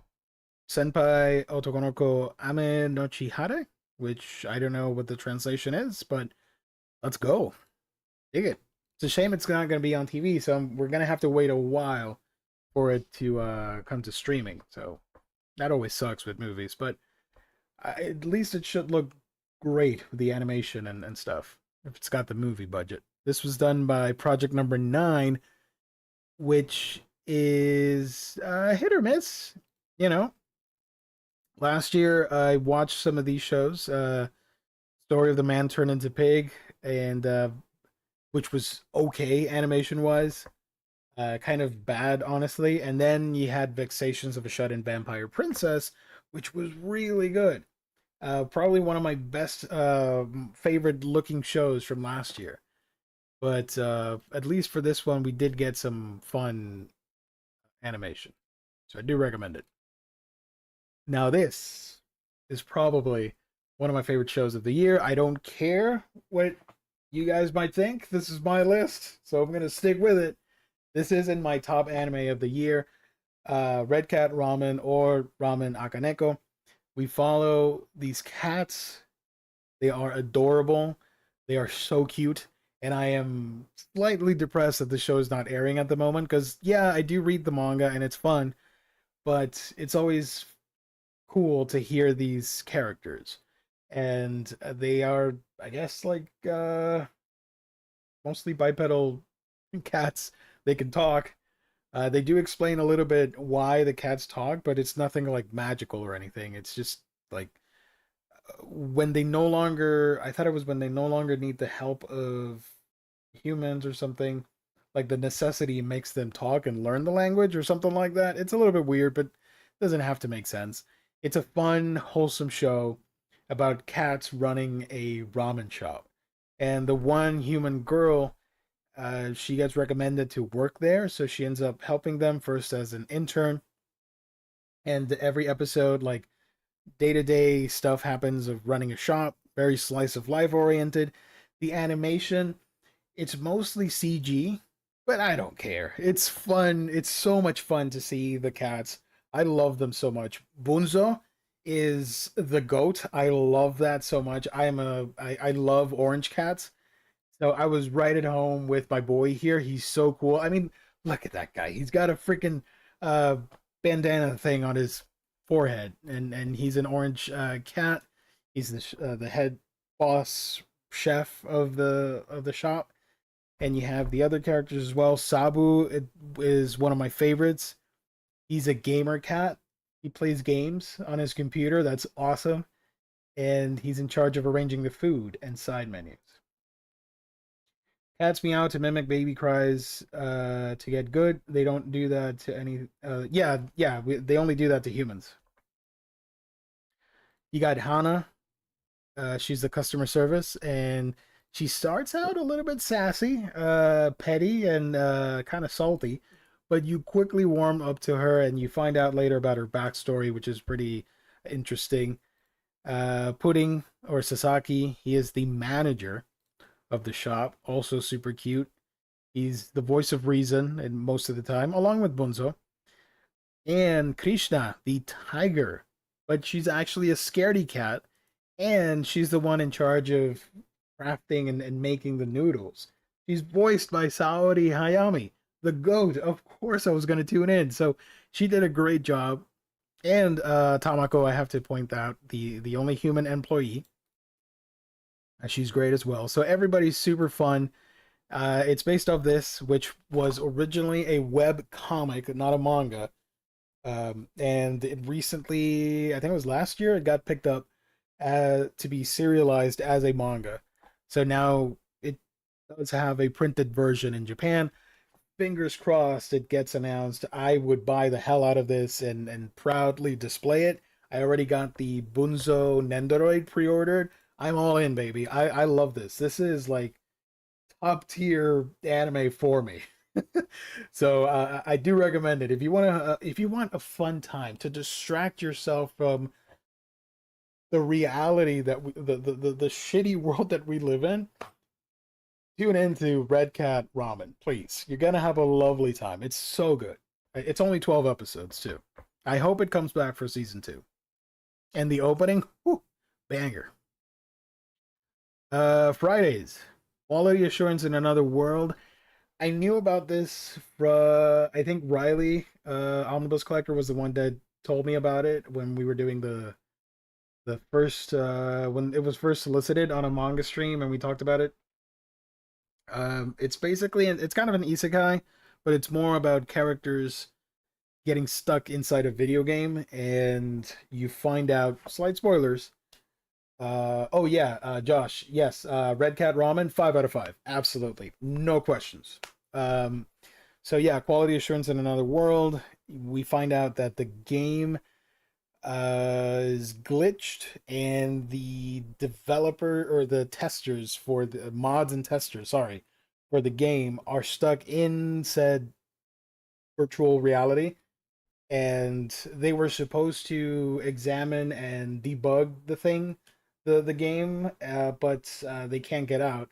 Senpai Otokonoko Ame no Chihare, which I don't know what the translation is, but let's go. Dig it. It's a shame it's not going to be on TV, so we're going to have to wait a while for it to come to streaming. So that always sucks with movies, but at least it should look great with the animation and stuff if it's got the movie budget. This was done by Project Number Nine, which is hit or miss. You know, last year I watched some of these shows. Story of the Man Turned into Pig, and which was okay animation wise. Kind of bad, honestly. And then you had Vexations of a Shut-In Vampire Princess, which was really good. Probably one of my best favorite looking shows from last year. But at least for this one, we did get some fun animation. So I do recommend it. Now, this is probably one of my favorite shows of the year. I don't care what you guys might think. This is my list, so I'm going to stick with it. This is in my top anime of the year. Red Cat Ramen or Ramen Akaneko. We follow these cats. They are adorable. They are so cute. And I am slightly depressed that the show is not airing at the moment because, yeah, I do read the manga and it's fun, but it's always cool to hear these characters. And they are, I guess, like mostly bipedal cats. They can talk. They do explain a little bit why the cats talk, but it's nothing like magical or anything. It's just like when they no longer, I thought it was when they no longer need the help of humans or something. Like the necessity makes them talk and learn the language or something like that. It's a little bit weird, but it doesn't have to make sense. It's a fun, wholesome show about cats running a ramen shop. And the one human girl, she gets recommended to work there, so she ends up helping them first as an intern. And every episode, like day to day stuff happens of running a shop, very slice of life oriented. The animation, it's mostly CG, but I don't care. It's fun. It's so much fun to see the cats. I love them so much. Bunzo is the goat. I love that so much. I love orange cats. So I was right at home with my boy here. He's so cool. I mean, look at that guy. He's got a freaking uh bandana thing on his forehead, and he's an orange cat. He's the head boss chef of the shop, and you have the other characters as well. Is one of my favorites. He's a gamer cat. He plays games on his computer. That's awesome, and he's in charge of arranging the food and side menus. Cats meow to mimic baby cries to get good. They don't do that to any. They only do that to humans. You got Hana. She's the customer service, and she starts out a little bit sassy, petty, and kind of salty, but you quickly warm up to her, and you find out later about her backstory, which is pretty interesting. Pudding or Sasaki, he is the manager of the shop, also super cute. He's the voice of reason and most of the time, along with Bunzo. And Krishna, the tiger. But she's actually a scaredy cat, and she's the one in charge of crafting and making the noodles. She's voiced by Saori Hayami, the goat. Of course, I was going to tune in. So she did a great job. And Tamako, I have to point out, the only human employee. She's great as well. So everybody's super fun. It's based off this, which was originally a web comic, not a manga. And it recently, I think it was last year, it got picked up to be serialized as a manga. So now it does have a printed version in Japan. Fingers crossed it gets announced. I would buy the hell out of this and proudly display it. I already got the Bunzo Nendoroid pre-ordered. I'm all in, baby. I love this. This is like top tier anime for me. So I do recommend it if you want a fun time to distract yourself from the reality that the shitty world that we live in. Tune into Red Cat Ramen, please. You're gonna have a lovely time. It's so good. It's only 12 episodes too. I hope it comes back for season 2. And the opening, whew, banger. Fridays. Quality assurance in another world. I knew about this from, I think Riley, Omnibus Collector, was the one that told me about it when we were doing the first when it was first solicited on a manga stream and we talked about it. It's basically it's kind of an isekai, but it's more about characters getting stuck inside a video game, and you find out slight spoilers. Oh yeah, Josh, yes, Red Cat Ramen, 5 out of 5, absolutely, no questions. Um, so yeah, quality assurance in another world. We find out that the game is glitched, and the developer or the testers for the mods and testers, sorry, for the game are stuck in said virtual reality, and they were supposed to examine and debug the game, but they can't get out.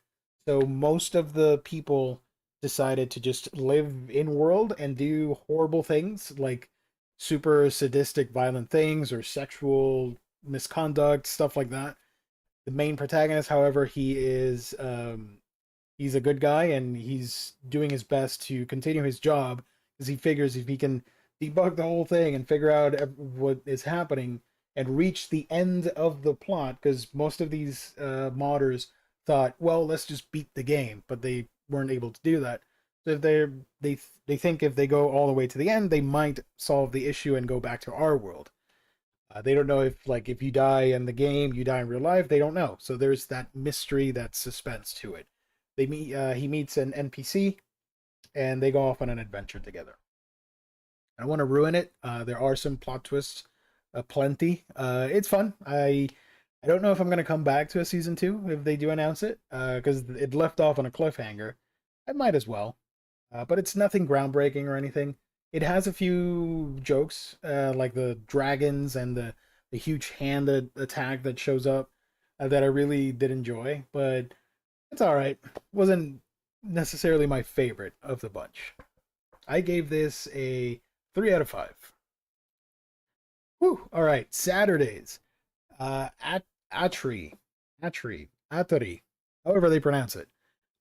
So most of the people decided to just live in world and do horrible things like super sadistic, violent things or sexual misconduct, stuff like that. The main protagonist, however, he's a good guy and he's doing his best to continue his job because he figures if he can debug the whole thing and figure out what is happening and reach the end of the plot, because most of these modders thought, well, let's just beat the game, but they weren't able to do that. So if they think if they go all the way to the end, they might solve the issue and go back to our world. They don't know if like if you die in the game, you die in real life. They don't know. So there's that mystery, that suspense to it. They meet. He meets an NPC, and they go off on an adventure together. I don't want to ruin it. There are some plot twists, plenty. It's fun. I don't know if I'm gonna come back to a season two if they do announce it, because it left off on a cliffhanger. I might as well, but it's nothing groundbreaking or anything. It has a few jokes, like the dragons and the huge hand attack that shows up, that I really did enjoy. But it's all right. Wasn't necessarily my favorite of the bunch. I gave this a 3 out of 5. Whew. All right, Saturdays. Atri, Atari, however they pronounce it.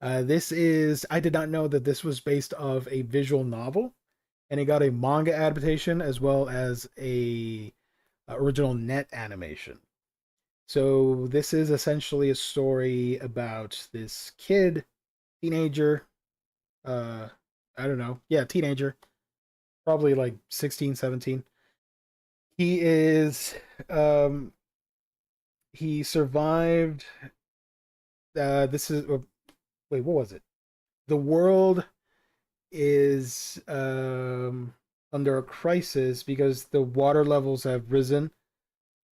This is. I did not know that this was based off a visual novel, and it got a manga adaptation as well as a original net animation. So this is essentially a story about this kid, teenager. Uh, I don't know. Yeah, teenager, probably like 16, 17. He is. Um, he survived. This is. Wait, what was it? The world is under a crisis because the water levels have risen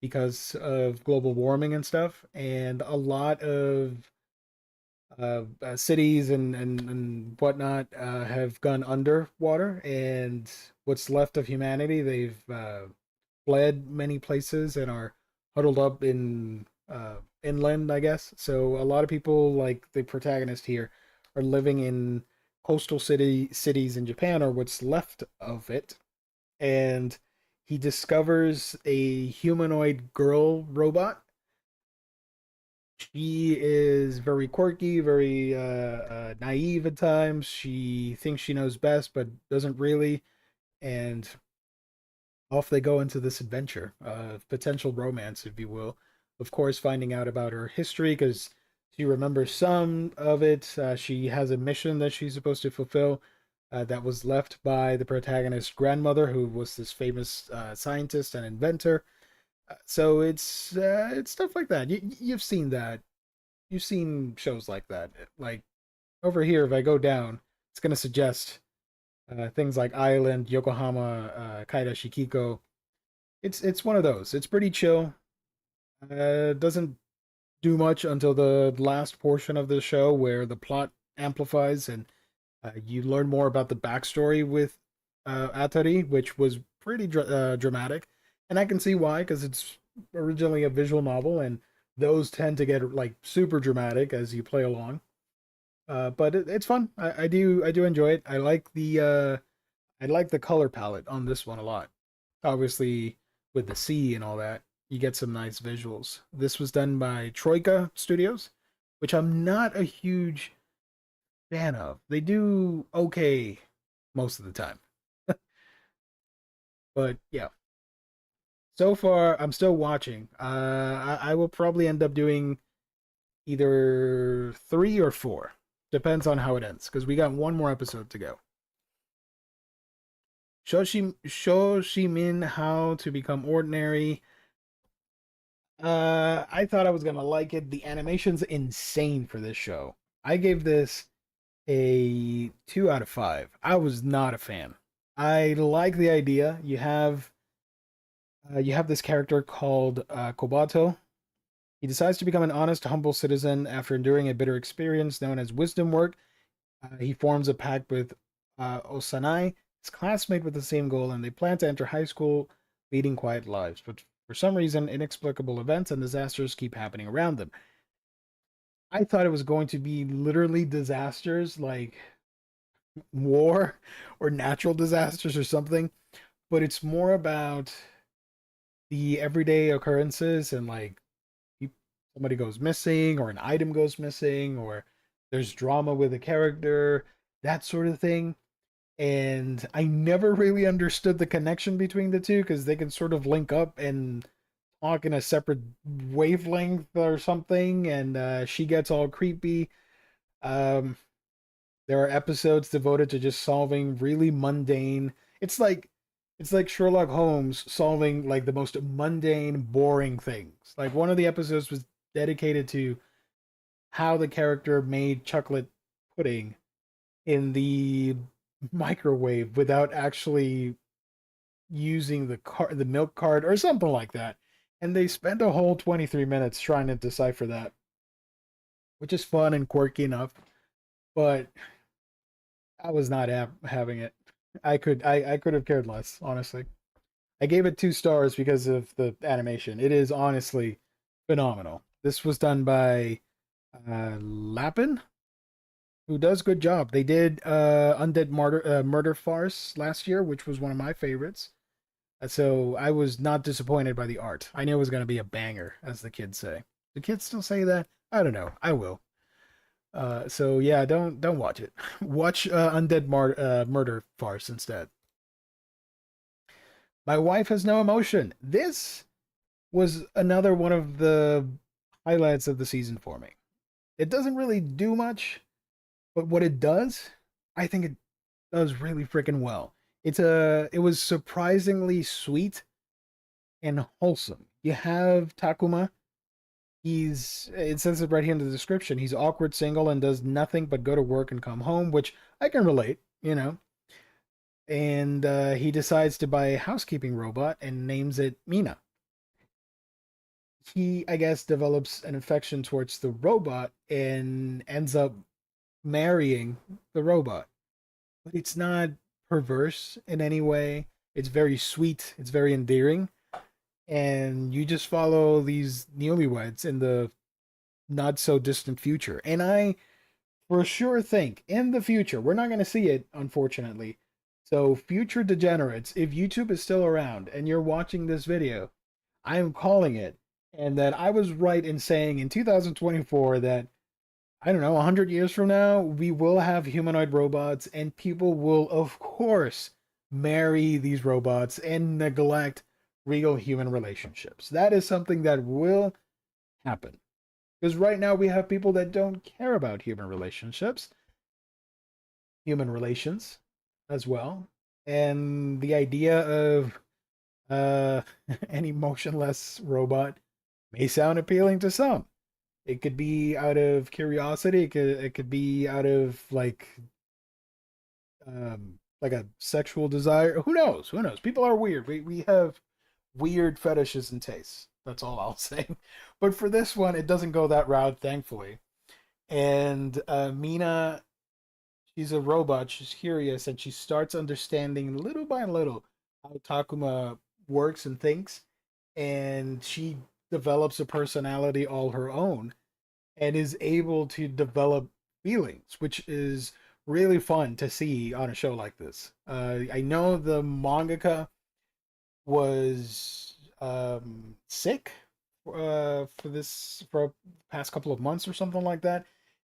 because of global warming and stuff, and a lot of cities and whatnot have gone underwater, and what's left of humanity, they've fled many places and are huddled up in inland, I guess. So a lot of people, like the protagonist here, are living in coastal cities in Japan, or what's left of it, and he discovers a humanoid girl robot. She is very quirky, very naive at times. She thinks she knows best, but doesn't really. And off they go into this adventure, potential romance, if you will. Of course, finding out about her history because she remembers some of it. She has a mission that she's supposed to fulfill that was left by the protagonist's grandmother, who was this famous scientist and inventor. So it's stuff like that. You've seen that. You've seen shows like that. Like over here, if I go down, it's gonna suggest things like Island, Yokohama, Kaida Shikiko. It's one of those. It's pretty chill. Doesn't do much until the last portion of the show where the plot amplifies and you learn more about the backstory with Atari, which was pretty dramatic, and I can see why because it's originally a visual novel, and those tend to get like super dramatic as you play along. But it's fun. I do enjoy it. I like the color palette on this one a lot. Obviously, with the sea and all that, you get some nice visuals. This was done by Troika Studios, which I'm not a huge fan of. They do okay most of the time. But yeah, so far I'm still watching. I will probably end up doing either 3 or 4. Depends on how it ends, because we got one more episode to go. Min How to Become Ordinary. I thought I was gonna like it. The animation's insane for this show. I gave this a 2 out of 5. I was not a fan. I like the idea. You have this character called Kobato. He decides to become an honest, humble citizen after enduring a bitter experience known as wisdom work. He forms a pact with Osanai, his classmate with the same goal, and they plan to enter high school leading quiet lives. But for some reason, inexplicable events and disasters keep happening around them. I thought it was going to be literally disasters like war or natural disasters or something, but it's more about the everyday occurrences and like somebody goes missing or an item goes missing or there's drama with a character, that sort of thing. And I never really understood the connection between the two because they can sort of link up and talk in a separate wavelength or something. And she gets all creepy. Um, there are episodes devoted to just solving really mundane. It's like Sherlock Holmes solving like the most mundane, boring things. Like one of the episodes was dedicated to how the character made chocolate pudding in the microwave without actually using the milk card or something like that. And they spent a whole 23 minutes trying to decipher that, which is fun and quirky enough, but I was not having it. I could have cared less, honestly. I gave it 2 stars because of the animation. It is honestly phenomenal. This was done by Lapin, who does good job. They did Murder Farce last year, which was one of my favorites. So I was not disappointed by the art. I knew it was going to be a banger, as the kids say. Do kids still say that? I don't know. I will. So yeah, don't watch it. Watch Murder Farce instead. My wife has no emotion. This was another one of the highlights of the season for me. It doesn't really do much, but what it does, I think it does really freaking well. It was surprisingly sweet and wholesome. You have Takuma. It says it right here in the description. He's awkward, single, and does nothing but go to work and come home, which I can relate. And he decides to buy a housekeeping robot and names it Mina. He, I guess, develops an affection towards the robot and ends up marrying the robot. But it's not perverse in any way. It's very sweet. It's very endearing. And you just follow these newlyweds in the not so distant future. And I for sure think in the future, we're not going to see it, unfortunately. So, future degenerates, if YouTube is still around and you're watching this video, I am calling it. And that I was right in saying in 2024 that, I don't know, 100 years from now, we will have humanoid robots and people will, of course, marry these robots and neglect real human relationships. That is something that will happen. Because right now we have people that don't care about human relations as well. And the idea of uh, an emotionless robot may sound appealing to some. It could be out of curiosity. It could be out of like a sexual desire. Who knows? Who knows? People are weird. We have weird fetishes and tastes. That's all I'll say. But for this one, it doesn't go that route, thankfully. And Mina, she's a robot. She's curious, and she starts understanding little by little how Takuma works and thinks. And she develops a personality all her own and is able to develop feelings, which is really fun to see on a show like this. I know the mangaka was sick for the past couple of months or something like that,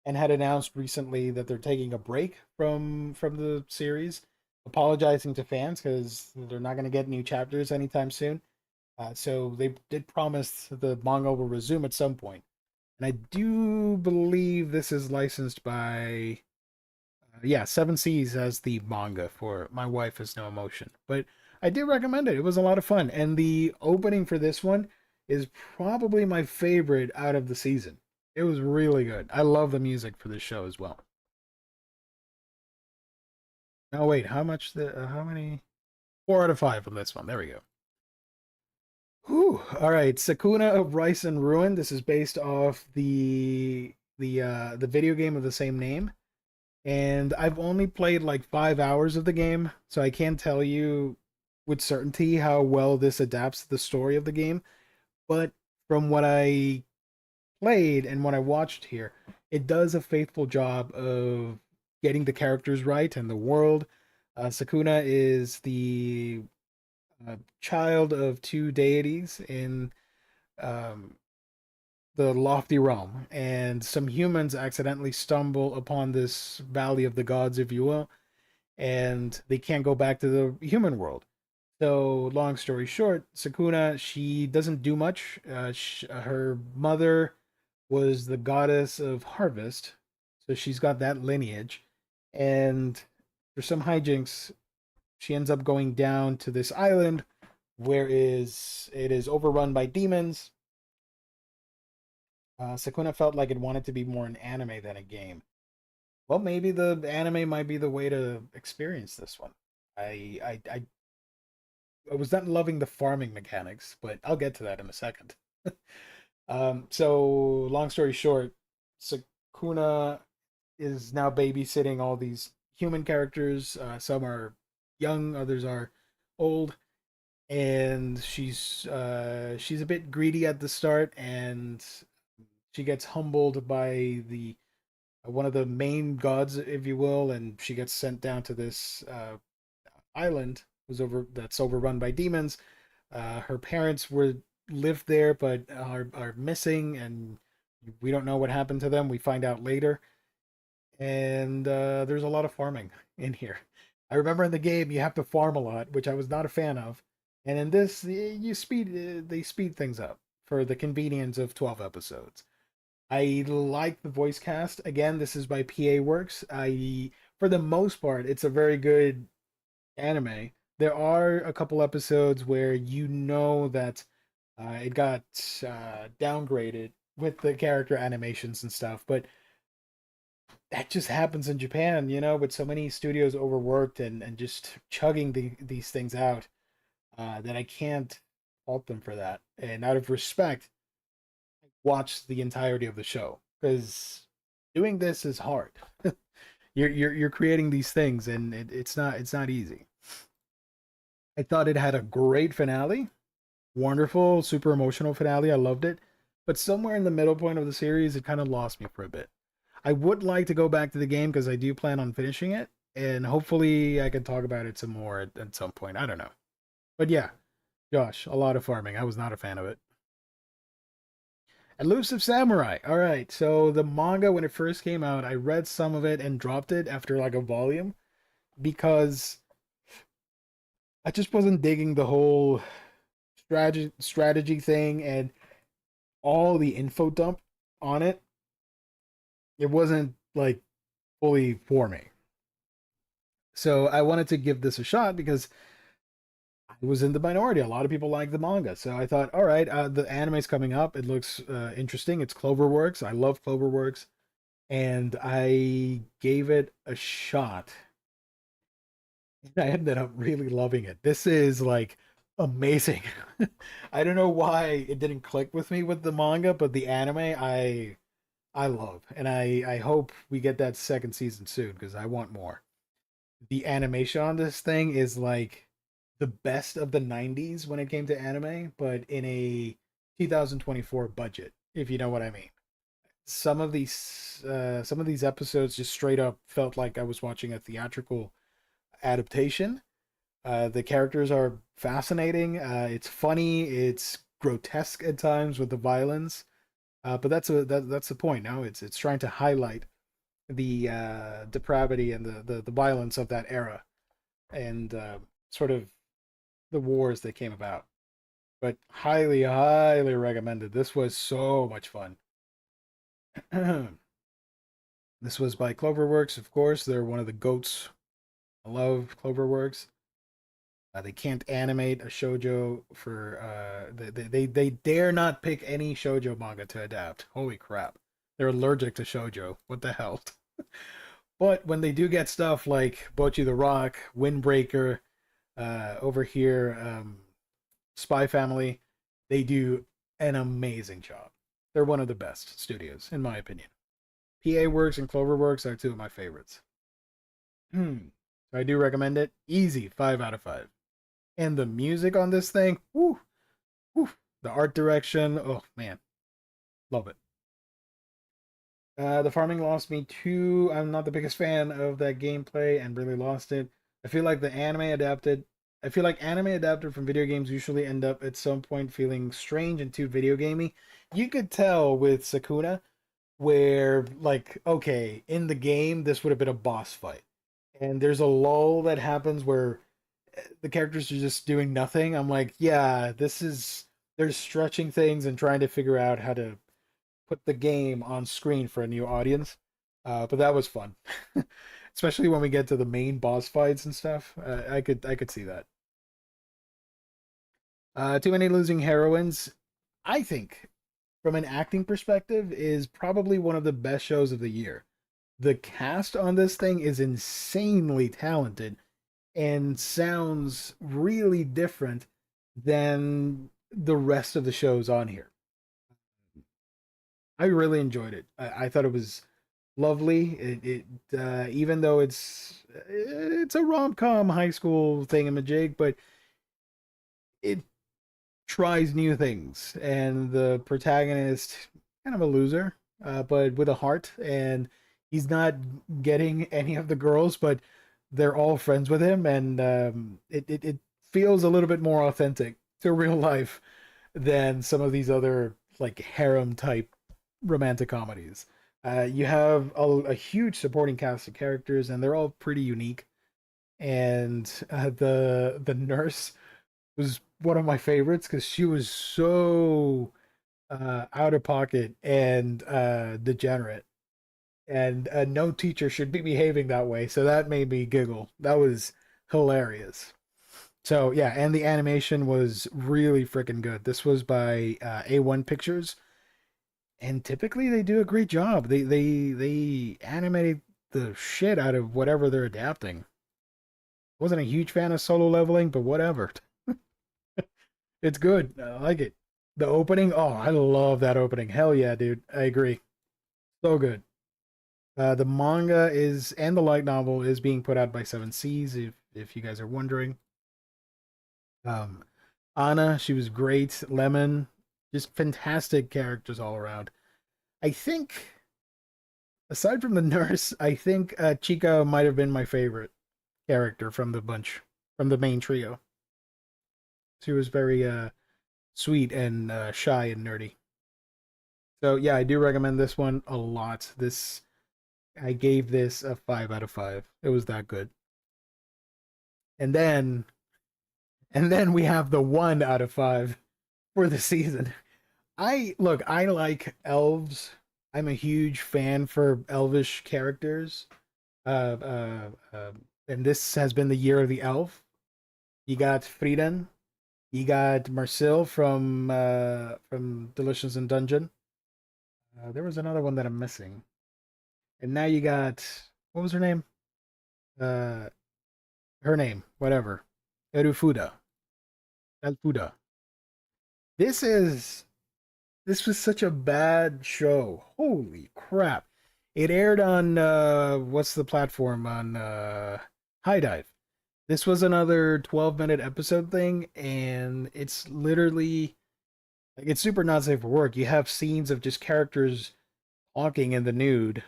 and had announced recently that they're taking a break from the series, apologizing to fans because they're not going to get new chapters anytime soon. So they did promise the manga will resume at some point, and I do believe this is licensed by yeah, Seven Seas as the manga for My Wife Has No Emotion. But I do recommend it. It was a lot of fun. And the opening for this one is probably my favorite out of the season. It was really good. I love the music for this show as well. Oh wait, how many? 4 out of 5 on this one. There we go. Whew. All right, Sakuna of Rice and Ruin. This is based off the video game of the same name. And I've only played like 5 hours of the game, so I can't tell you with certainty how well this adapts to the story of the game. But from what I played and what I watched here, it does a faithful job of getting the characters right and the world. Sakuna is the child of two deities in um, the lofty realm, and some humans accidentally stumble upon this valley of the gods, if you will, and they can't go back to the human world. So, long story short, Sakuna, she doesn't do much. Her mother was the goddess of harvest, so she's got that lineage. And for some hijinks, she ends up going down to this island where it is overrun by demons. Sakuna felt like it wanted to be more an anime than a game. Well, maybe the anime might be the way to experience this one. I was not loving the farming mechanics, but I'll get to that in a second. So long story short, Sakuna is now babysitting all these human characters. Some are young, others are old, and she's a bit greedy at the start, and she gets humbled by the one of the main gods, if you will, and she gets sent down to this island that's overrun by demons. Her parents were lived there, but are missing, and we don't know what happened to them. We find out later, and there's a lot of farming in here. I remember in the game you have to farm a lot, which I was not a fan of, and in this they speed things up for the convenience of 12 episodes. I like the voice cast. Again, this is by PA Works. For the most part, it's a very good anime. There are a couple episodes where you know that it got downgraded with the character animations and stuff, but that just happens in Japan, with so many studios overworked and just chugging these things out, that I can't fault them for that. And out of respect, watch the entirety of the show because doing this is hard. You're creating these things, and it's not easy. I thought it had a great finale, wonderful, super emotional finale. I loved it, but somewhere in the middle point of the series, it kind of lost me for a bit. I would like to go back to the game because I do plan on finishing it, and hopefully I can talk about it some more at some point. I don't know, but yeah, Josh, a lot of farming. I was not a fan of it. Elusive Samurai. All right, so the manga when it first came out, I read some of it and dropped it after like a volume because I just wasn't digging the whole strategy thing and all the info dump on it. It wasn't like fully for me. So I wanted to give this a shot because I was in the minority. A lot of people like the manga. So I thought, all right, the anime's coming up. It looks interesting. It's Cloverworks. I love Cloverworks. And I gave it a shot. I ended up really loving it. This is like amazing. I don't know why it didn't click with me with the manga, but the anime I love, and I hope we get that second season soon because I want more. The animation on this thing is like the best of the 90s when it came to anime, but in a 2024 budget, if you know what I mean. Some of these episodes just straight up felt like I was watching a theatrical adaptation. The characters are fascinating. It's funny. It's grotesque at times with the violence. But that's the point. Now it's trying to highlight the depravity and the violence of that era, and sort of the wars that came about. But highly, highly recommended. This was so much fun. This was by Cloverworks, of course. They're one of the goats. I love Cloverworks. They can't animate a shojo for they dare not pick any shojo manga to adapt. Holy crap. They're allergic to shojo. What the hell? But when they do get stuff like Bochi the Rock, Windbreaker, over here, Spy Family, they do an amazing job. They're one of the best studios, in my opinion. PA Works and Cloverworks are two of my favorites. So I do recommend it. Easy, 5 out of 5. And the music on this thing, whoo, whoo, the art direction, oh man, love it. The farming lost me too. I'm not the biggest fan of that gameplay and really lost it. I feel like the anime adapted. I feel like anime adapted from video games usually end up at some point feeling strange and too video gamey. You could tell with Sakuna where, like, okay, in the game this would have been a boss fight, and there's a lull that happens where the characters are just doing nothing. I'm like, yeah, this is they're stretching things and trying to figure out how to put the game on screen for a new audience. But that was fun, especially when we get to the main boss fights and stuff. I could see that. Too many losing heroines. I think, from an acting perspective, is probably one of the best shows of the year. The cast on this thing is insanely talented and sounds really different than the rest of the shows on here. I really enjoyed it. I thought it was lovely. Even though it's a rom com high school thingamajig, but it tries new things. And the protagonist, kind of a loser, but with a heart, and he's not getting any of the girls, but they're all friends with him, and it feels a little bit more authentic to real life than some of these other like harem type romantic comedies. You have a huge supporting cast of characters, and they're all pretty unique. And the nurse was one of my favorites because she was so out of pocket and degenerate, and no teacher should be behaving that way. So that made me giggle. That was hilarious. So yeah, and the animation was really freaking good. This was by A1 Pictures, and typically they do a great job. They animate the shit out of whatever they're adapting. Wasn't a huge fan of Solo Leveling, but whatever. It's good. I like it. The opening, oh, I love that opening. Hell yeah, dude. I agree. So good. The manga is and the light novel is being put out by Seven Seas. If you guys are wondering, um, Anna, she was great. Lemon, just fantastic characters all around. I think aside from the nurse, I think Chica might have been my favorite character from the bunch, from the main trio. She was very sweet and shy and nerdy. So yeah, I do recommend this one a lot. This I gave this a 5 out of 5. It was that good. And then we have the 1 out of 5 for the season. I like elves. I'm a huge fan for elvish characters. Uh, uh, uh, and this has been the year of the elf. You got Friedan. You got Marcel from Delicious in Dungeon. There was another one that I'm missing. And now you got what was her name? Uh, her name, whatever. Erufuda. Elfuda. This is this was such a bad show. Holy crap. It aired on what's the platform on High Dive. This was another 12-minute episode thing, and it's literally like it's super not safe for work. You have scenes of just characters talking in the nude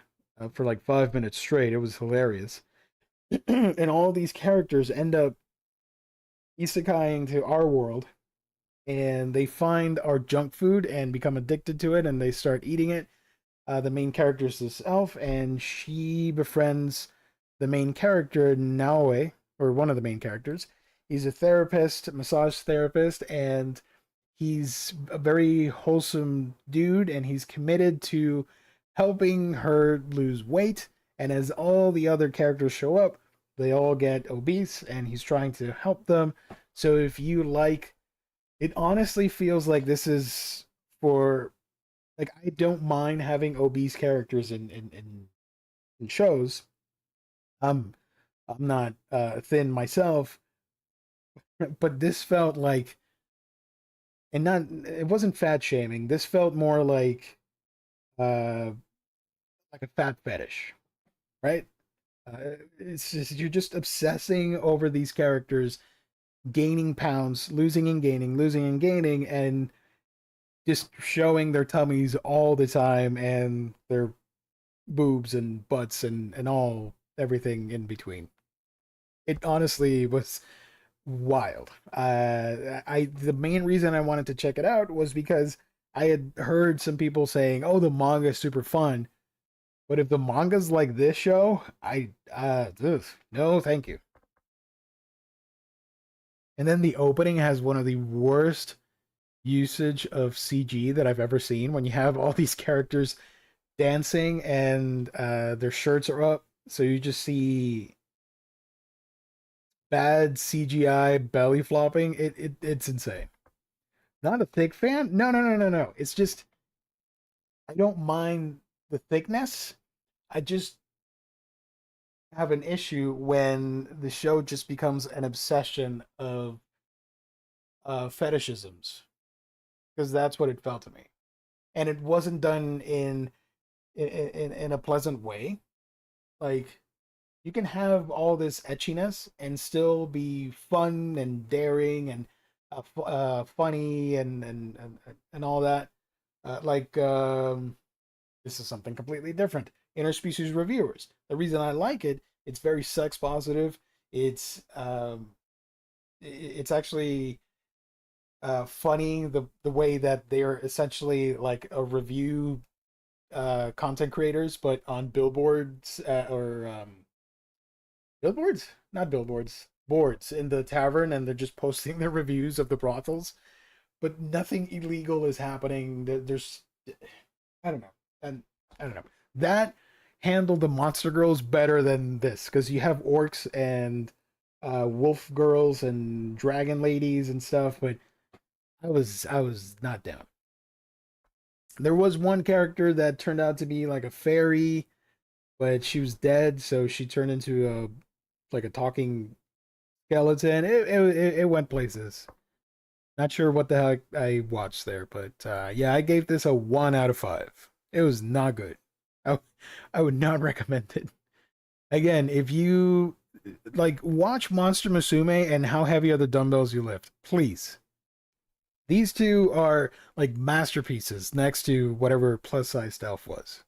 for like 5 minutes straight. It was hilarious. And all these characters end up isekaiing to our world, and they find our junk food and become addicted to it, and they start eating it. The main character is this elf, and she befriends the main character, Naoe, or one of the main characters. He's a therapist, massage therapist, and he's a very wholesome dude, and he's committed to helping her lose weight. And as all the other characters show up, they all get obese, and he's trying to help them. So if you like, it honestly feels like this is for, like, I don't mind having obese characters in shows. I'm not thin myself, but this felt like, and not, it wasn't fat shaming. This felt more uh like a fat fetish, right? It's just, you're just obsessing over these characters gaining pounds, losing and gaining, losing and gaining, and just showing their tummies all the time and their boobs and butts and all everything in between. It honestly was wild. I the main reason I wanted to check it out was because I had heard some people saying, "Oh, the manga is super fun," but if the manga's like this show, no, thank you. And then the opening has one of the worst usage of CG that I've ever seen. When you have all these characters dancing and their shirts are up, so you just see bad CGI belly flopping. It's insane. Not a thick fan. No, no, no, no, no. It's just I don't mind the thickness. I just have an issue when the show just becomes an obsession of fetishisms, because that's what it felt to me, and it wasn't done in a pleasant way. Like, you can have all this etchiness and still be fun and daring and funny and all that. Like, this is something completely different. Interspecies reviewers. The reason I like it, it's very sex positive. It's actually funny, the way that they're essentially like a review content creators, but on billboards or billboards, not billboards, boards in the tavern, and they're just posting their reviews of the brothels. But nothing illegal is happening. There's, I don't know, and I don't know, that handled the monster girls better than this, because you have orcs and wolf girls and dragon ladies and stuff, but I was not down. There was one character that turned out to be like a fairy, but she was dead, so she turned into a like a talking skeleton. It went places. Not sure what the heck I watched there, but yeah, I gave this a 1 out of 5. It was not good. I, I would not recommend it. Again, if you like, watch Monster Musume and How Heavy Are the Dumbbells You Lift, please. These two are like masterpieces next to whatever plus size elf was.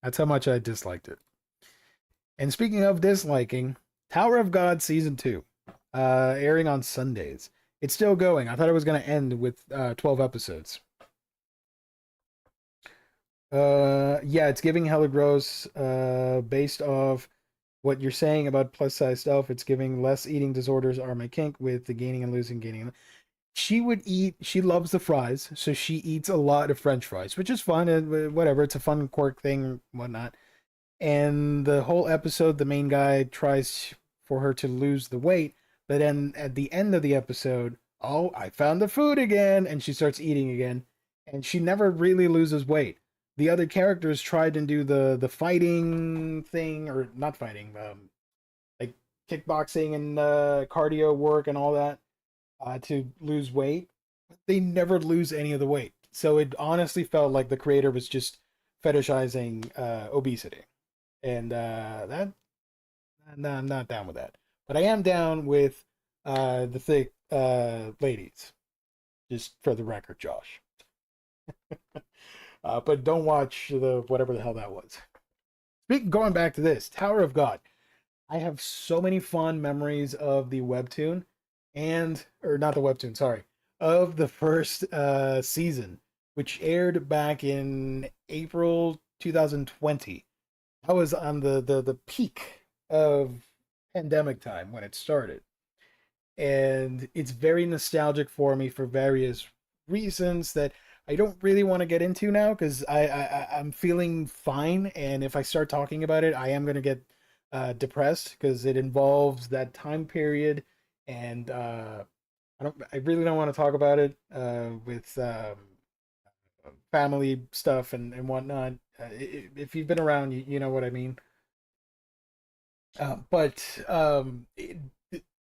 That's how much I disliked it. And speaking of disliking, Tower of God season 2, airing on Sundays. It's still going. I thought it was going to end with 12 episodes. Yeah, it's giving hella gross. Based off what you're saying about plus size stuff, it's giving less eating disorders are my kink with the gaining and losing, gaining. She would eat. She loves the fries, so she eats a lot of French fries, which is fun and whatever. It's a fun quirk thing, whatnot. And the whole episode, the main guy tries for her to lose the weight, but then at the end of the episode, oh, I found the food again, and she starts eating again, and she never really loses weight. The other characters tried and do the fighting thing, or not fighting, like kickboxing and cardio work and all that, to lose weight. They never lose any of the weight, so it honestly felt like the creator was just fetishizing obesity, and that, no, I'm not down with that. But I am down with the thick ladies. Just for the record, Josh. But don't watch the whatever the hell that was. Going back to this Tower of God, I have so many fond memories of the webtoon, and or not the webtoon, sorry, of the first season, which aired back in April 2020. I was on the peak of pandemic time when it started. And it's very nostalgic for me for various reasons that I don't really want to get into now because I'm feeling fine, and if I start talking about it, I am gonna get depressed because it involves that time period, and I really don't want to talk about it with family stuff and whatnot. If you've been around, you know what I mean. But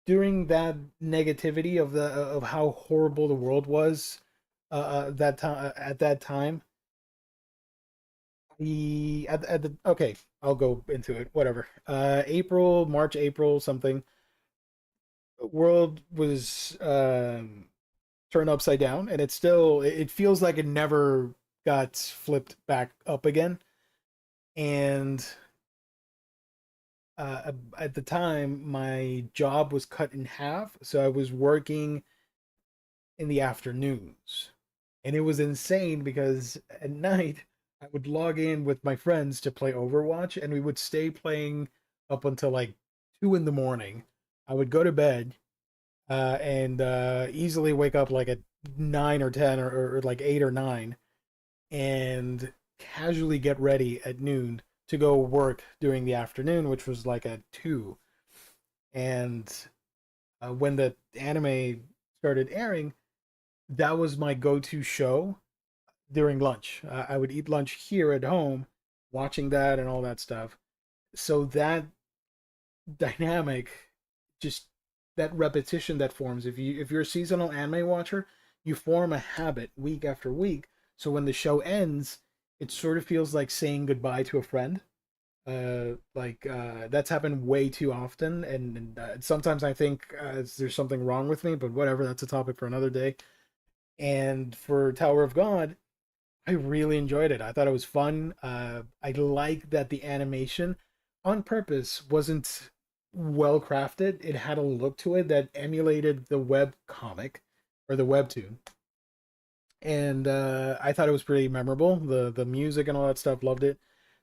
during that negativity of the of how horrible the world was that time at that time, the at the okay, I'll go into it. Whatever. April, March, April, something. World was turned upside down, and it feels like it never got flipped back up again. And at the time, my job was cut in half, so I was working in the afternoons. And it was insane because at night I would log in with my friends to play Overwatch, and we would stay playing up until like 2 in the morning. I would go to bed and easily wake up like at 9 or 10 or like 8 or 9 and casually get ready at noon to go work during the afternoon, which was like at 2. And when the anime started airing, that was my go-to show during lunch. I would eat lunch here at home, watching that and all that stuff. So that dynamic, just that repetition that forms. If you're a seasonal anime watcher, you form a habit week after week. So when the show ends, it sort of feels like saying goodbye to a friend. That's happened way too often, and sometimes I think there's something wrong with me. But whatever, that's a topic for another day. And for Tower of God, I really enjoyed it. I thought it was fun. I like that the animation, on purpose, wasn't well crafted. It had a look to it that emulated the web comic or the webtoon, and I thought it was pretty memorable. The music and all that stuff, loved it.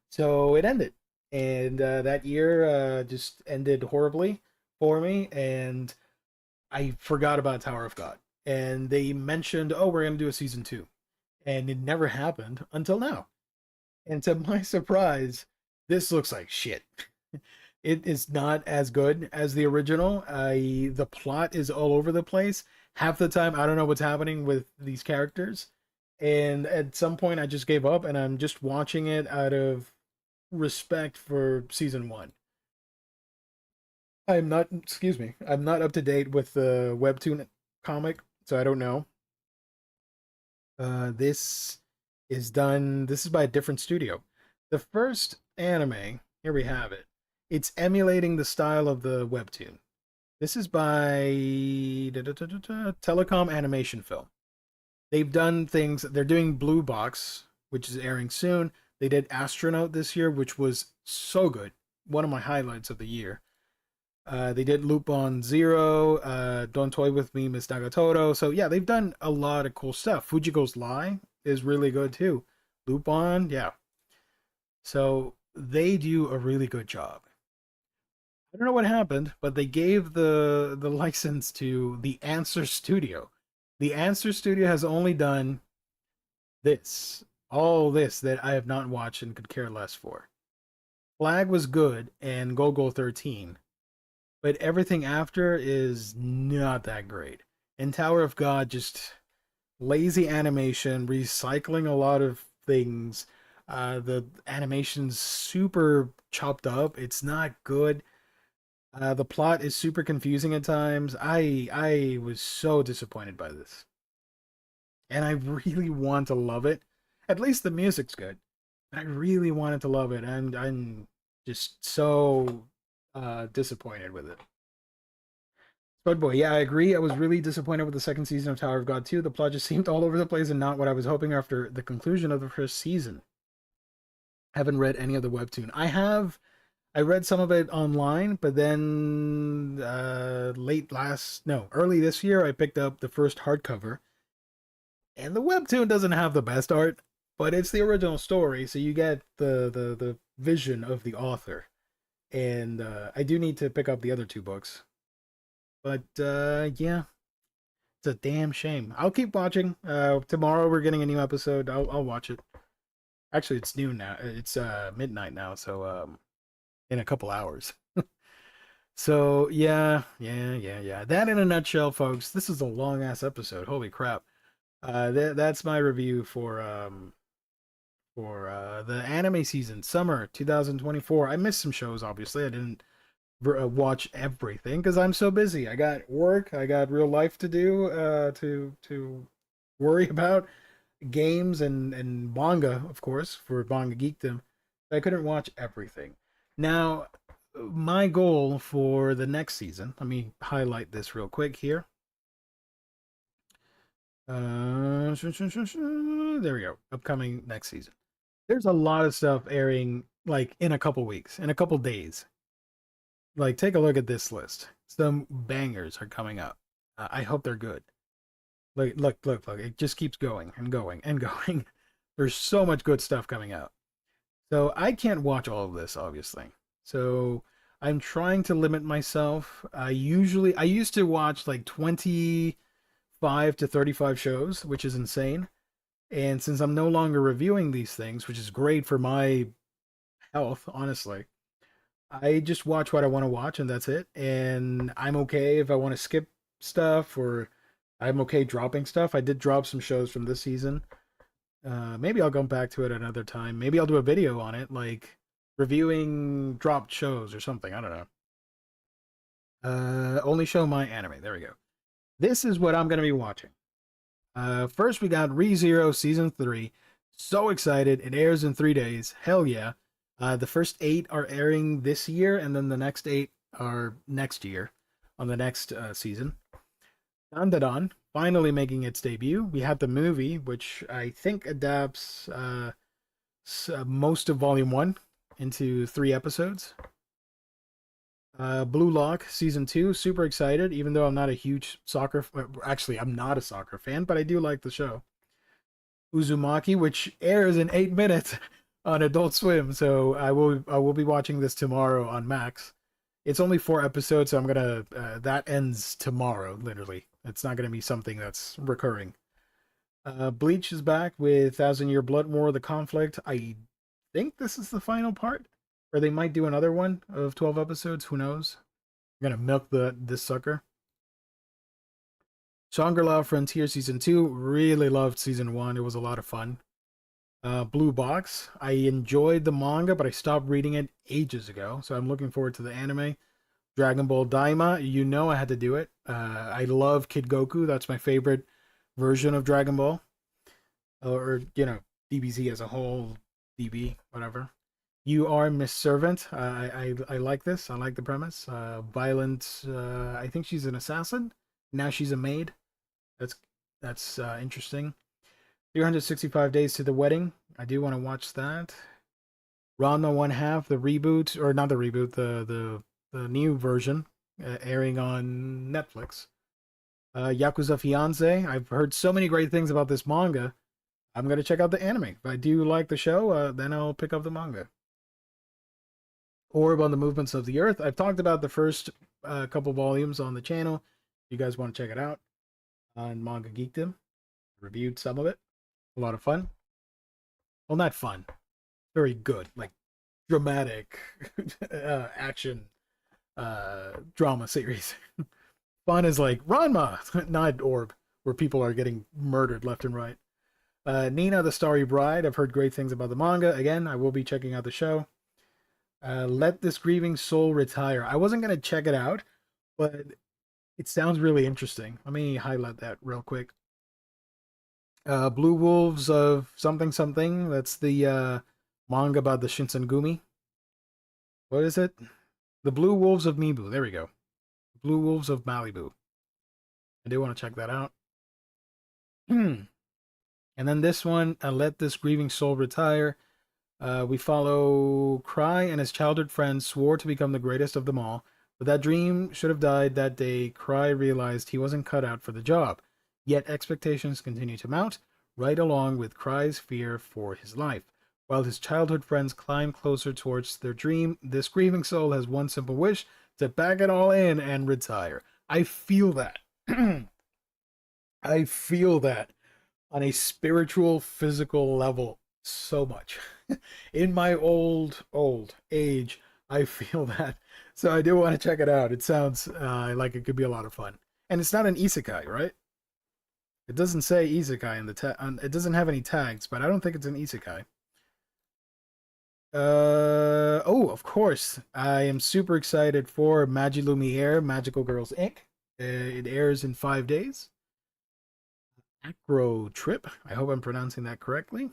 So it ended, and that year just ended horribly for me, and I forgot about Tower of God. And they mentioned, oh, we're gonna do a season 2, and it never happened until now. And to my surprise, this looks like shit. It is not as good as the original. The plot is all over the place. Half the time, I don't know what's happening with these characters. And at some point, I just gave up, and I'm just watching it out of respect for season 1. I'm not, excuse me, I'm not up to date with the webtoon comic, so I don't know. This this is by a different studio. The first anime, here we have it. It's emulating the style of the webtoon. This is by Telecom Animation Film. They've done things, they're doing Blue Box, which is airing soon. They did Astronaut this year, which was so good. One of my highlights of the year. They did Lupin Zero, Don't Toy With Me, Miss Nagatoro. So yeah, they've done a lot of cool stuff. Fujiko's Lie is really good too. Lupin, yeah. So they do a really good job. I don't know what happened, but they gave the license to the Answer Studio. The Answer Studio has only done all this that I have not watched and could care less for. Flag was good and Go 13, but everything after is not that great. And Tower of God, just lazy animation, recycling a lot of things. The animation's super chopped up. It's not good. The plot is super confusing at times. I was so disappointed by this, and I really want to love it. At least the music's good. I really wanted to love it, and I'm just so disappointed with it. But boy, yeah, I agree. I was really disappointed with the second season of Tower of God 2. The plot just seemed all over the place and not what I was hoping after the conclusion of the first season. I haven't read any of the webtoon. I read some of it online, but then early this year, I picked up the first hardcover, and the webtoon doesn't have the best art. but it's the original story, so you get the vision of the author. And I do need to pick up the other two books, but yeah, it's a damn shame. I'll keep watching. Tomorrow we're getting a new episode. I'll watch it. Actually, it's noon now. It's midnight now, so in a couple hours. So yeah. That in a nutshell, folks. This is a long ass episode. Holy crap. That's my review for the anime season, summer 2024. I missed some shows, obviously. I didn't watch everything because I'm so busy. I got work, I got real life to do, to worry about, games and manga, of course, for manga geekdom. I couldn't watch everything. Now, my goal for the next season. Let me highlight this real quick here. There we go. Upcoming next season. There's a lot of stuff airing like in a couple weeks, in a couple days. Like, take a look at this list. Some bangers are coming up. I hope they're good. Look. It just keeps going and going and going. There's so much good stuff coming out. So I can't watch all of this, obviously. So I'm trying to limit myself. I used to watch like 25 to 35 shows, which is insane. And since I'm no longer reviewing these things, which is great for my health, honestly, I just watch what I want to watch and that's it. And I'm okay if I want to skip stuff or I'm okay dropping stuff. I did drop some shows from this season. Maybe I'll go back to it another time. Maybe I'll do a video on it, like reviewing dropped shows or something. I don't know. Only show my anime. There we go. This is what I'm going to be watching. First, we got ReZero Season 3. So excited. It airs in 3 days. Hell yeah. The first 8 are airing this year, and then the next 8 are next year on the next season. Dandadan finally making its debut. We had the movie, which I think adapts most of Volume 1 into 3 episodes. Blue Lock Season 2, super excited, even though I'm not a huge soccer... Actually, I'm not a soccer fan, but I do like the show. Uzumaki, which airs in 8 minutes on Adult Swim, so I will be watching this tomorrow on Max. It's only 4 episodes, so I'm gonna... that ends tomorrow, literally. It's not gonna be something that's recurring. Bleach is back with Thousand Year Blood War, The Conflict. I think this is the final part. Or they might do another one of 12 episodes. Who knows? I'm gonna milk this sucker. Shangri-La Frontier Season 2. Really loved Season 1. It was a lot of fun. Blue Box. I enjoyed the manga, but I stopped reading it ages ago. So I'm looking forward to the anime. Dragon Ball Daima. You know I had to do it. I love Kid Goku. That's my favorite version of Dragon Ball. Or, you know, DBZ as a whole. DB, whatever. You Are Miss Servant. I like this. I like the premise. Violent. I think she's an assassin. Now she's a maid. That's interesting. 365 Days to the Wedding. I do want to watch that. Ranma One Half, the reboot, or not the reboot, the new version, airing on Netflix. Yakuza Fiance. I've heard so many great things about this manga. I'm gonna check out the anime. If I do like the show, then I'll pick up the manga. Orb on the Movements of the Earth. I've talked about the first couple volumes on the channel. If you guys want to check it out on Manga Geekdom, reviewed some of it. A lot of fun. Well, not fun. Very good. Like dramatic action drama series. Fun is like Ranma, not Orb, where people are getting murdered left and right. Nina the Starry Bride. I've heard great things about the manga. Again, I will be checking out the show. Let This Grieving Soul Retire. I wasn't going to check it out, but it sounds really interesting. Let me highlight that real quick. Blue Wolves of something something. That's the manga about the Shinsengumi. What is it? The Blue Wolves of Mibu. There we go. Blue Wolves of Malibu. I do want to check that out. And then this one, Let This Grieving Soul Retire. We follow Cry and his childhood friend swore to become the greatest of them all, but that dream should have died that day. Cry realized he wasn't cut out for the job. Yet expectations continue to mount. right along with Cry's fear for his life. While his childhood friends climb closer towards their dream, this grieving soul has one simple wish: to pack it all in and retire. I feel that. I feel that on a spiritual, physical level so much. In my old age, I feel that. So I do want to check it out. It sounds like it could be a lot of fun. And it's not an isekai, right? It doesn't say isekai in the it doesn't have any tags, but I don't think it's an isekai. Oh, of course. I am super excited for Magi Lumiere, Magical Girls Inc. It airs in 5 days. Acro Trip. I hope I'm pronouncing that correctly.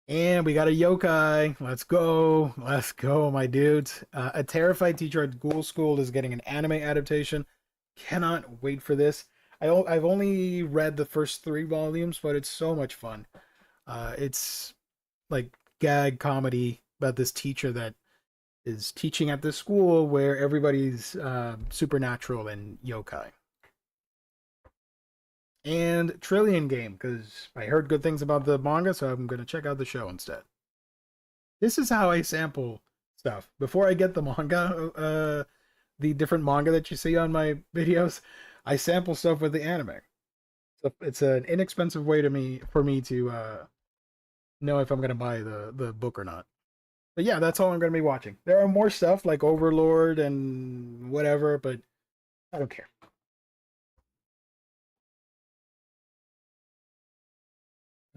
And we got a yokai. Let's go. Let's go, my dudes. A Terrified Teacher at Ghoul School is getting an anime adaptation. Cannot wait for this. I've only read the first 3 volumes, but it's so much fun. It's like gag comedy about this teacher that is teaching at this school where everybody's supernatural and yokai. And Trillion Game, because I heard good things about the manga, so I'm going to check out the show instead. This is how I sample stuff. Before I get the manga, the different manga that you see on my videos, I sample stuff with the anime. So it's an inexpensive way to me for me to know if I'm going to buy the book or not. But yeah, that's all I'm going to be watching. There are more stuff like Overlord and whatever, but I don't care.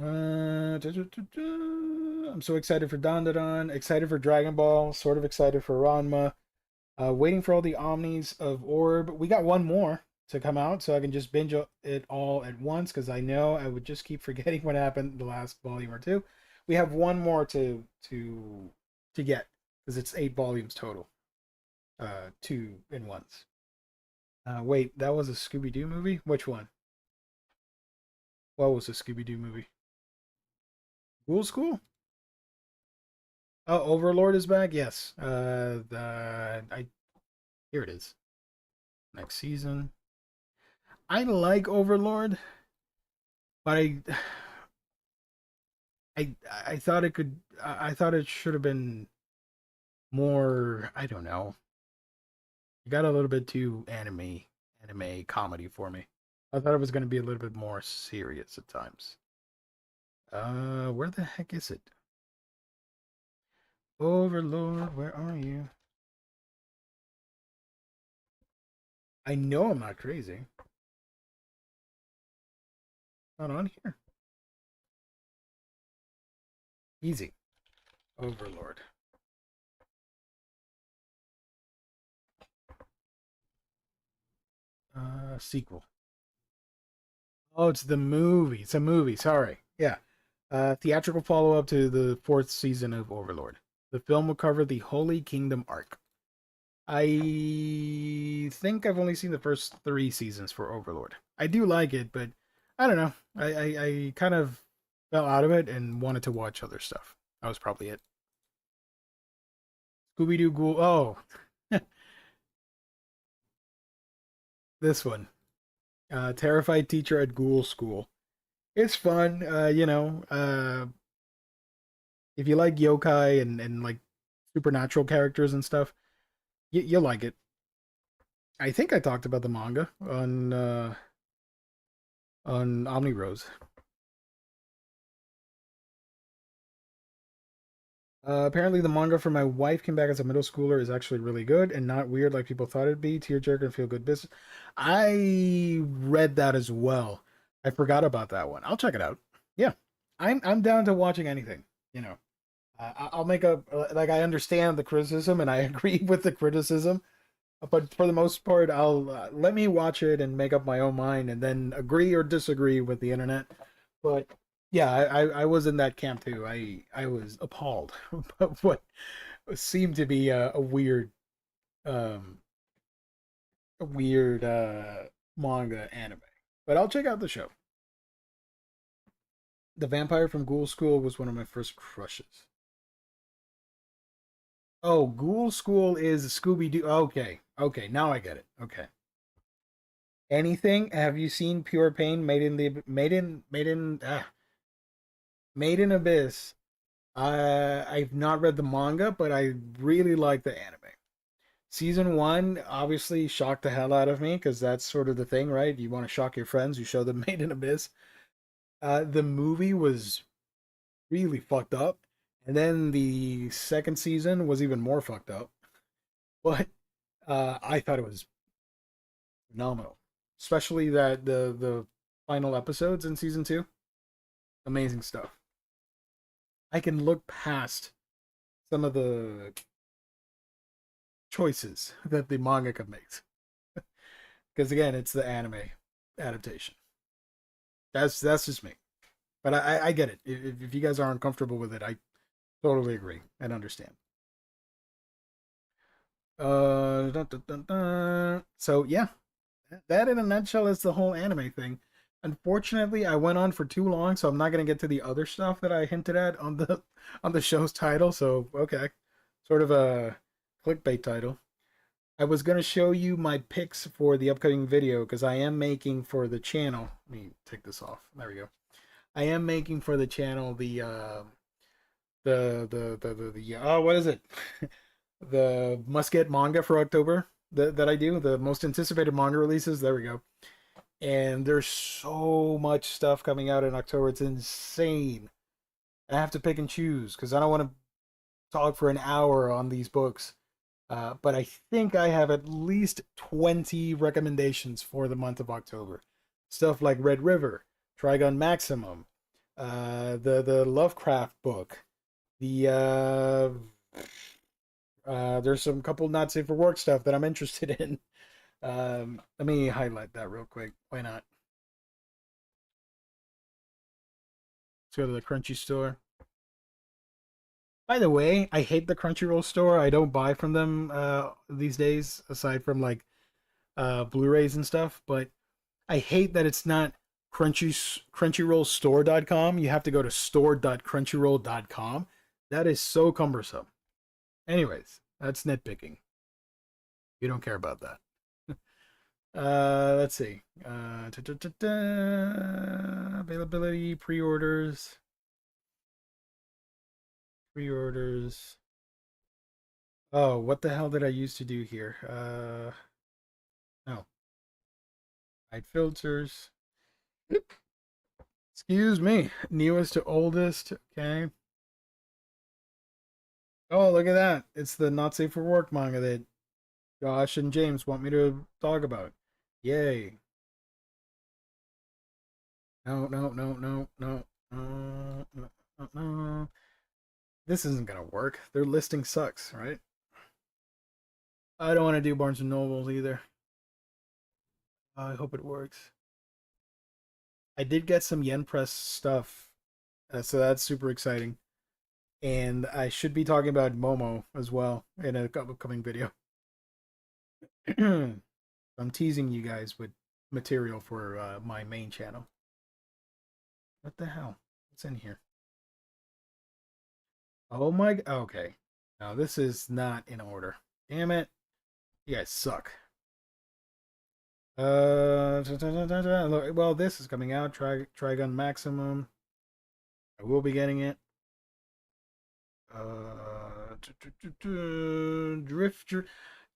I'm so excited for Dandadan, excited for Dragon Ball, sort of excited for Ranma. Waiting for all the Omnis of Orb. We got one more to come out, so I can just binge it all at once because I know I would just keep forgetting what happened the last volume or two. We have one more to get because it's 8 volumes total. 2 in 1s. Wait, that was a Scooby Doo movie. Which one? What was a Scooby Doo movie? Ghoul School? Oh, Overlord is back. Yes. I Here it is. Next season. I like Overlord, but I thought it could. I thought it should have been more. I don't know. It got a little bit too anime comedy for me. I thought it was going to be a little bit more serious at times. Where the heck is it? Overlord, where are you? I know I'm not crazy. Not on here. Easy. Overlord. Sequel. Oh, it's the movie. It's a movie. Sorry. Yeah. Theatrical follow up to the 4th season of Overlord. The film will cover the Holy Kingdom arc. I think I've only seen the first 3 seasons for Overlord. I do like it, but I don't know. I kind of fell out of it and wanted to watch other stuff. That was probably it. Scooby Doo Ghoul. Oh, this one. Terrified Teacher at Ghoul School. It's fun. If you like yokai and like supernatural characters and stuff, you'll like it. I think I talked about the manga on Omni Rose. Apparently, the manga for my wife came back as a middle schooler is actually really good and not weird like people thought it'd be. Tearjerker and feel good business. I read that as well. I forgot about that one. I'll check it out. Yeah, I'm down to watching anything. You know, I'll make a like I understand the criticism and I agree with the criticism, but for the most part, I'll let me watch it and make up my own mind and then agree or disagree with the internet. But yeah, I was in that camp too. I was appalled by what seemed to be um a weird manga anime. But I'll check out the show. The Vampire from Ghoul School was one of my first crushes. Oh, Ghoul School is Scooby Doo. Okay, okay, now I get it. Okay, Anything? Have you seen Pure Pain Made in Abyss? I've not read the manga, but I really like the anime. Season one obviously shocked the hell out of me because that's sort of the thing, right? You want to shock your friends, you show them Made in Abyss. The movie was really fucked up, and then the second season was even more fucked up. But I thought it was phenomenal, especially that the final episodes in season two. Amazing stuff. I can look past some of the choices that the mangaka makes because again, it's the anime adaptation. That's just me, but I get it. If you guys aren't comfortable with it, I totally agree and understand. Dun, dun, dun, dun. So yeah, that in a nutshell is the whole anime thing. Unfortunately, I went on for too long, so I'm not gonna get to the other stuff that I hinted at on the on the show's title. So okay, sort of a clickbait title. I was gonna show you my picks for the upcoming video because I am making for the channel. Let me take this off. There we go. I am making for the channel the oh, what is it? The must get manga for October that I do, the most anticipated manga releases. There we go. And there's so much stuff coming out in October. It's insane. I have to pick and choose because I don't want to talk for an hour on these books. But I think I have at least 20 recommendations for the month of October. Stuff like Red River, Trigon Maximum, the Lovecraft book, the there's some couple not safe for work stuff that I'm interested in. Let me highlight that real quick. Why not? Let's go to the Crunchy store. By the way, I hate the Crunchyroll store. I don't buy from them these days, aside from like Blu-rays and stuff. But I hate that it's not crunchyrollstore.com. You have to go to store.crunchyroll.com. That is so cumbersome. Anyways, that's nitpicking. You don't care about that. Let's see. Availability, pre-orders. Oh, what the hell did I used to do here? No. Hide filters. Excuse me. Newest to oldest. Okay. Oh, look at that. It's the Not Safe for Work manga that Josh and James want me to talk about. Yay. No, no, no, no, no. No, no, no. This isn't gonna work. Their listing sucks, right? I don't want to do Barnes and Nobles either. I hope it works. I did get some Yen Press stuff, so that's super exciting. And I should be talking about Momo as well in a upcoming video. I'm teasing you guys with material for my main channel. What the hell? What's in here? Oh my. Okay. Now this is not in order. Damn it. You guys suck. Well, this is coming out. Trigun Maximum. I will be getting it.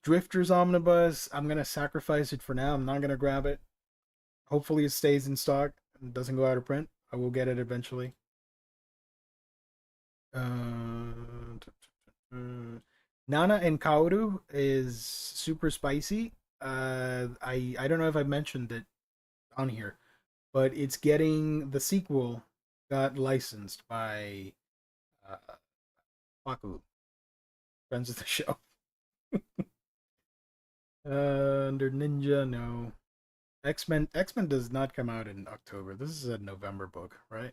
Drifters Omnibus. I'm gonna sacrifice it for now. I'm not gonna grab it. Hopefully, it stays in stock and doesn't go out of print. I will get it eventually. Nana and Kaoru is super spicy. I don't know if I mentioned it on here, but it's getting the sequel got licensed by uh, Faku, friends of the show. Under Ninja, no. X Men does not come out in October. This is a November book, right?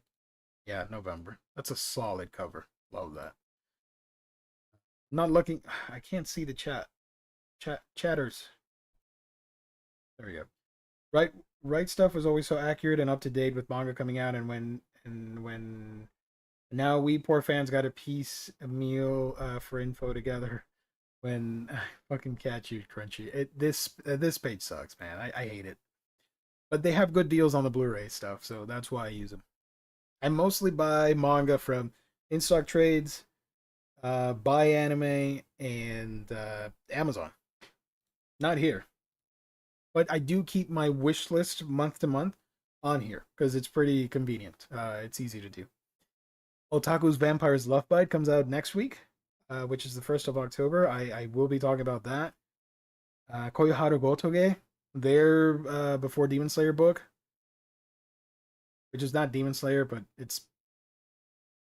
Yeah, November. That's a solid cover. Love that. Not looking. I can't see the chatters. There we go. Right, right stuff was always so accurate and up to date with manga coming out, and when now we poor fans got a piece a meal for info together. When fucking catch you, Crunchy. This page sucks, man. I hate it. but they have good deals on the Blu-ray stuff, so that's why I use them. I mostly buy manga from in stock trades, buy anime, and Amazon. Not here, but I do keep my wish list month to month on here because it's pretty convenient. It's easy to do. Otaku's Vampire's Love Bite comes out next week, which is the 1st of October. I will be talking about that. Koyoharu Gotoge, their Before Demon Slayer book, which is not Demon Slayer, but it's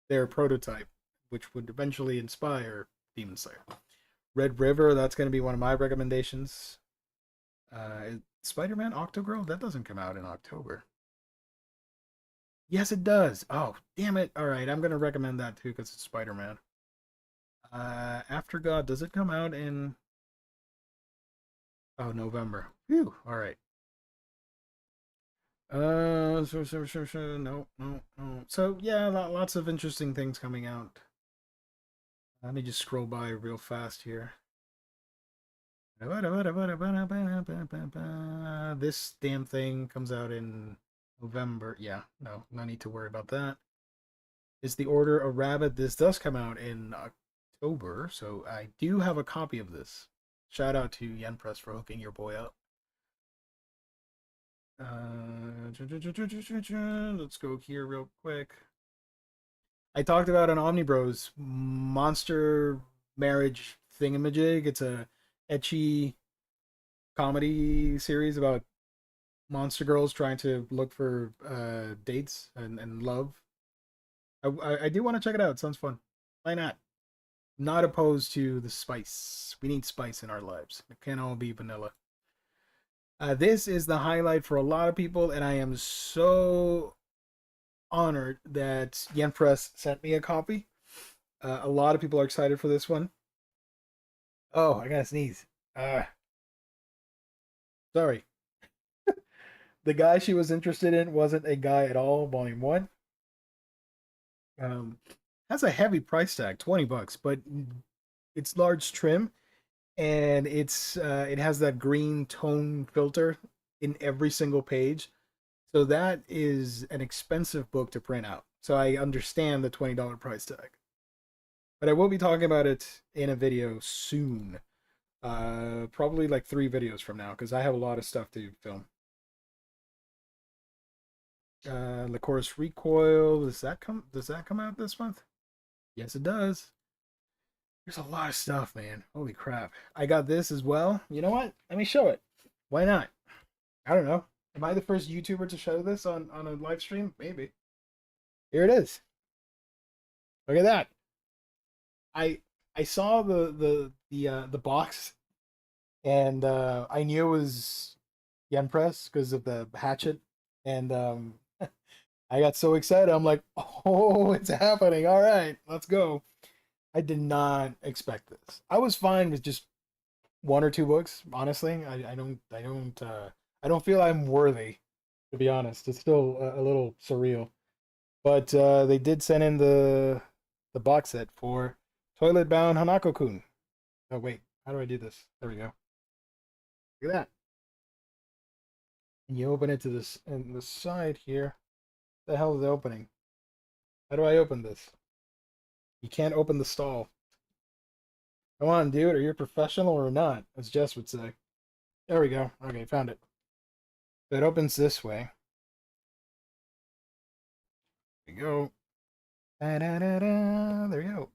their prototype, which would eventually inspire Demon Slayer. Red River, that's going to be one of my recommendations. Spider-Man Octogirl, that doesn't come out in October. Yes, it does. Oh, damn it. All right, I'm going to recommend that too because it's Spider-Man. After God, does it come out in... Oh, November. Phew, all right. No, no, no. So, yeah, lots of interesting things coming out. Let me just scroll by real fast here. This damn thing comes out in November. Yeah, no need to worry about that. Is the Order of Rabbit? This does come out in October, so I do have a copy of this. Shout out to Yen Press for hooking your boy up. Let's go here real quick. I talked about an Omnibros monster marriage thingamajig. It's a etchy comedy series about monster girls trying to look for dates and love. I do want to check it out. It sounds fun. Why not? Not opposed to the spice. We need spice in our lives. It can't all be vanilla. This is the highlight for a lot of people, and I am so honored that Yen Press sent me a copy. A lot of people are excited for this one. Oh, I gotta sneeze. Sorry. The guy she was interested in wasn't a guy at all. Volume 1. Um, has a heavy price tag, $20, but it's large trim, and it has that green tone filter in every single page. So that is an expensive book to print out. So I understand the $20 price tag. But I will be talking about it in a video soon. Probably like 3 videos from now, because I have a lot of stuff to film. Lycoris Recoil, does that come out this month? Yes, it does. There's a lot of stuff, man. Holy crap. I got this as well. You know what? Let me show it. Why not? I don't know. Am I the first YouTuber to show this on a live stream? Maybe. Here it is. Look at that. I I saw the box, and I knew it was Yen Press because of the hatchet, and I got so excited. I'm like, oh, it's happening! All right, let's go. I did not expect this. I was fine with just 1 or 2 books. Honestly, I don't feel I'm worthy. To be honest, it's still a little surreal. But they did send in the box set for Toilet Bound Hanako-kun. Oh wait, how do I do this? There we go. Look at that. And you open it to this and the side here. The hell is the opening? How do I open this? You can't open the stall. Come on, dude. Are you a professional or not? As Jess would say. There we go. Okay, found it. So it opens this way. There you go. Da, da, da, da. There you go.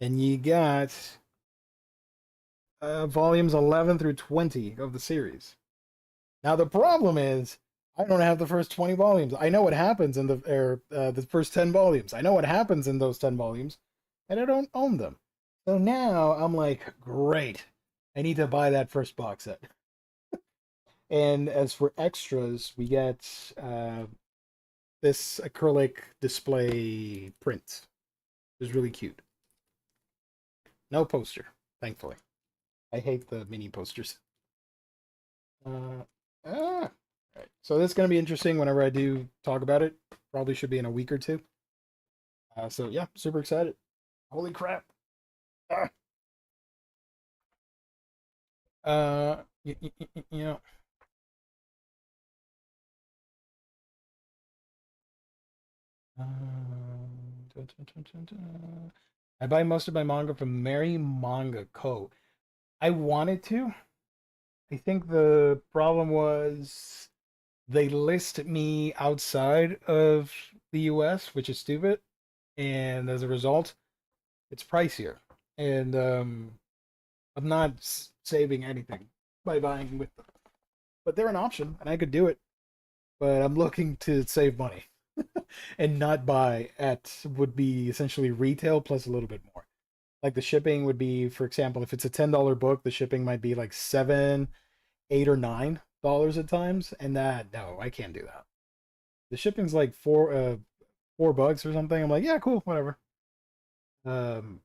And you got volumes 11 through 20 of the series. Now the problem is I don't have the first 20 volumes. I know what happens in the first 10 volumes. I know what happens in those 10 volumes, and I don't own them. So now I'm like, great. I need to buy that first box set. And as for extras, we get this acrylic display print. It's really cute. No poster, thankfully. I hate the mini posters. Uh, ah. Right. So this is going to be interesting whenever I do talk about it. Probably should be in a week or two. So yeah, super excited. Holy crap. Ah. You know, Dun, dun, dun, dun, dun. I buy most of my manga from Mary Manga Co. I wanted to. I think the problem was they list me outside of the US, which is stupid, and as a result, it's pricier. And I'm not saving anything by buying with them. But they're an option, and I could do it. But I'm looking to save money and not buy at would be essentially retail plus a little bit more. Like the shipping would be, for example, if it's a $10 book, the shipping might be like 7, 8, or $9 at times, and that no, I can't do that. The shipping's like $4 or something. I'm like, yeah, cool, whatever. Um,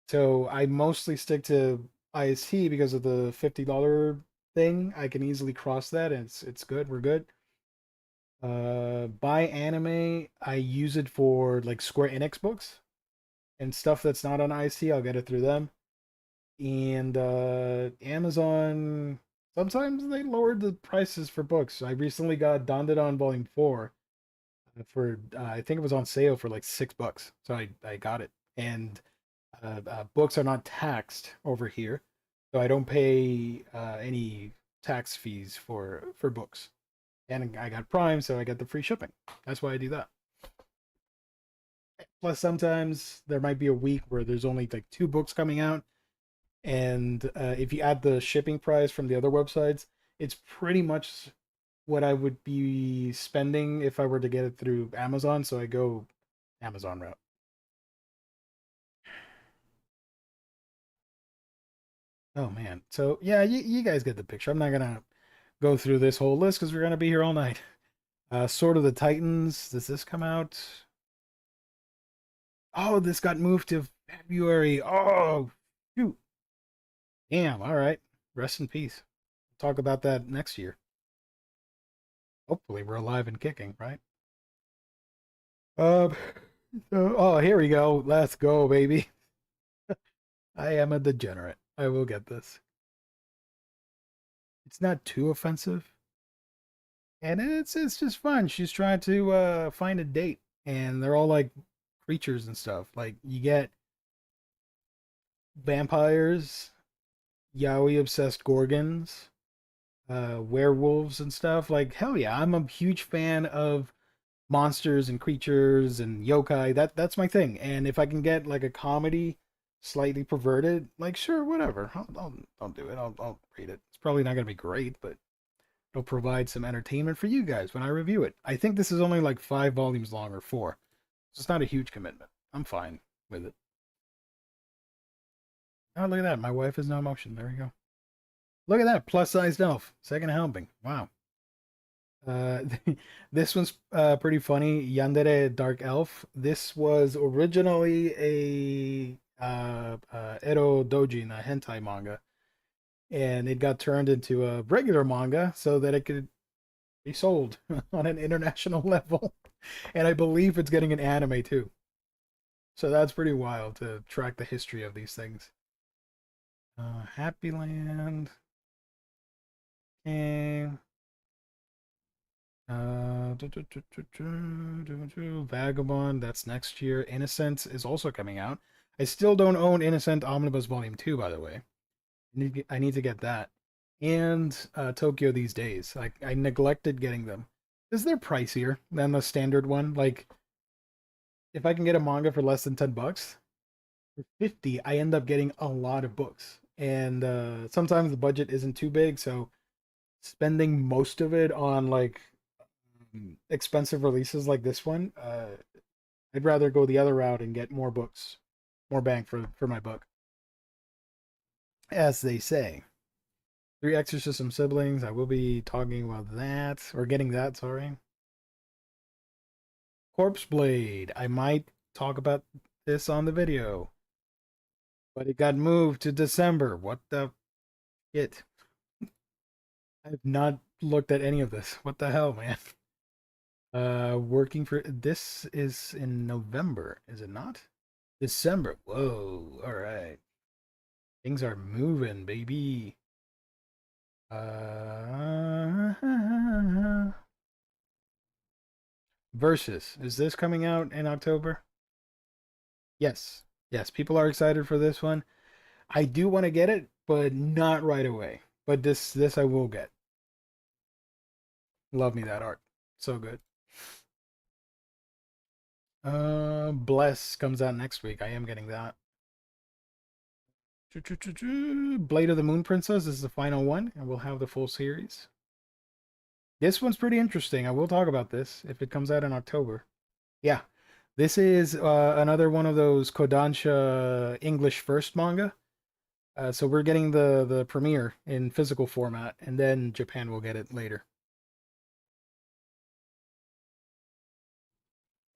so I mostly stick to IST because of the $50 thing. I can easily cross that, and it's good. We're good. Buy anime. I use it for like Square Enix books and stuff that's not on IST. I'll get it through them. And Amazon. Sometimes they lowered the prices for books. I recently got Dandadan Volume 4 for I think it was on sale for like $6. So I got it. And books are not taxed over here, so I don't pay any tax fees for books. And I got Prime, so I get the free shipping. That's why I do that. Plus, sometimes there might be a week where there's only like two books coming out, and if you add the shipping price from the other websites, it's pretty much what I would be spending if I were to get it through Amazon. So I go Amazon route. Oh man. So yeah, you guys get the picture. I'm not gonna go through this whole list because we're gonna be here all night. Sword of the Titans. Does this come out? Oh, this got moved to February. Oh, shoot. Damn. All right. Rest in peace. Talk about that next year. Hopefully, we're alive and kicking, right? Um. Oh, here we go. Let's go, baby. I am a degenerate. I will get this. It's not too offensive, and it's just fun. She's trying to find a date, and they're all like creatures and stuff. Like you get vampires, yaoi obsessed gorgons, werewolves and stuff. Like hell yeah, I'm a huge fan of monsters and creatures and yokai. That's my thing. And if I can get like a comedy, slightly perverted, like sure, whatever. I'll do it. I'll read it. It's probably not gonna be great, but it'll provide some entertainment for you guys when I review it. I think this is only like 5 volumes long or four, so it's not a huge commitment. I'm fine with it. Oh, look at that. My wife has no emotion. There we go. Look at that. Plus sized elf. Second helping. Wow. Uh, this one's pretty funny. Yandere Dark Elf. This was originally a Ero Dojin, a hentai manga, and it got turned into a regular manga so that it could be sold on an international level. And I believe it's getting an anime too. So that's pretty wild to track the history of these things. Happy Land. And Vagabond, that's next year. Innocent is also coming out. I still don't own Innocent Omnibus Volume 2, by the way. I need to get that. And Tokyo These Days. I neglected getting them. Because they're pricier than the standard one. Like, if I can get a manga for less than $10, for 50, I end up getting a lot of books. And sometimes the budget isn't too big, so spending most of it on like expensive releases like this one, I'd rather go the other route and get more books, more bang for my buck, as they say. Three Exorcism Siblings. I will be talking about that or getting that. Sorry. Corpse Blade. I might talk about this on the video, but it got moved to December. What the shit? I've not looked at any of this. What the hell, man? Working for this is in November, is it not? December. Whoa. All right. Things are moving, baby. Uh, Versus. Is this coming out in October? Yes. Yes, people are excited for this one. I do want to get it, but not right away. But this I will get. Love me that art. So good. Bless comes out next week. I am getting that. Blade of the Moon Princess is the final one, and we'll have the full series. This one's pretty interesting. I will talk about this if it comes out in October. Yeah, this is another one of those Kodansha English first manga. So we're getting the premiere in physical format, and then Japan will get it later.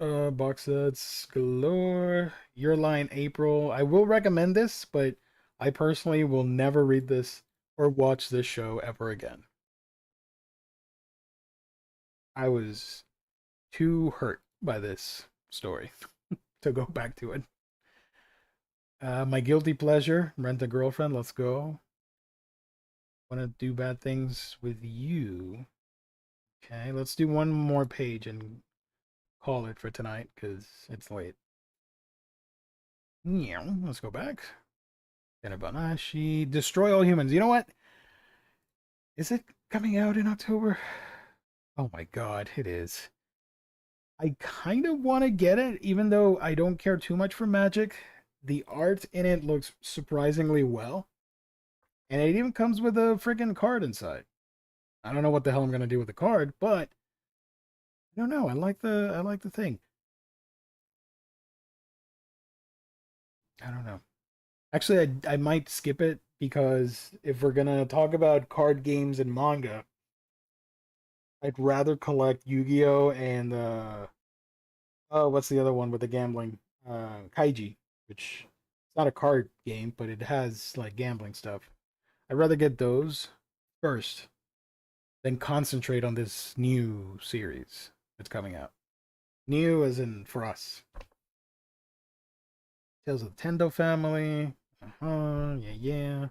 Box sets galore. Your Line April. I will recommend this, but I personally will never read this or watch this show ever again. I was too hurt by this story to go back to it. My guilty pleasure, Rent a Girlfriend. Let's go. Want to do bad things with you. Okay, let's do one more page and call it for tonight because it's late. Yeah, let's go back. Tenebanashi. Destroy All Humans. You know what? Is it coming out in October? Oh my god, it is. I kind of want to get it, even though I don't care too much for magic. The art in it looks surprisingly well. And it even comes with a freaking card inside. I don't know what the hell I'm gonna do with the card, but I don't know. I like the thing. I don't know. Actually, I might skip it because if we're gonna talk about card games and manga, I'd rather collect Yu-Gi-Oh and oh, what's the other one with the gambling? Kaiji, which it's not a card game, but it has like gambling stuff. I'd rather get those first than concentrate on this new series that's coming out. New as in for us. Tales of the Tendo family. Yeah, yeah.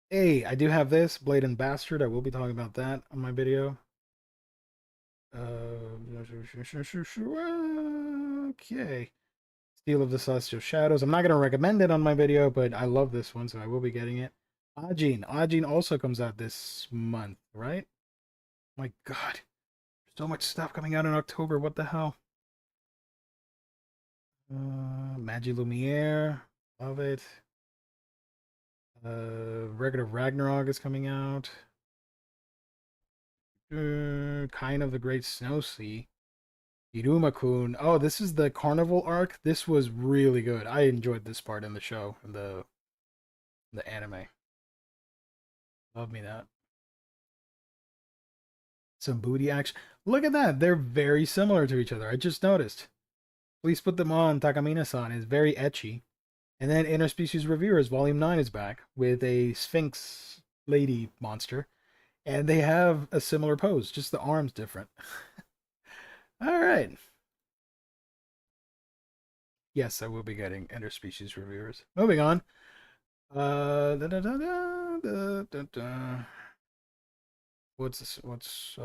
Hey, I do have this, Blade and Bastard. I will be talking about that on my video. Okay. Steel of the Celestial Shadows. I'm not going to recommend it on my video, but I love this one, so I will be getting it. Ajin. Ajin also comes out this month, right? My god. So much stuff coming out in October. What the hell? Magi Lumiere. Love it. Record of Ragnarok is coming out. Kind of the Great Snow Sea. Iruma-kun. Oh, this is the Carnival arc. This was really good. I enjoyed this part in the show, in the anime. Love me that. Some booty action. Look at that. They're very similar to each other. I just noticed. Please put them on. Takamina-san is very etchy. And then Interspecies Reviewers Volume 9 is back with a Sphinx lady monster. And they have a similar pose, just the arms different. All right. Yes, I will be getting Interspecies Reviewers. Moving on. Da, da, da, da, da, da. What's this? What's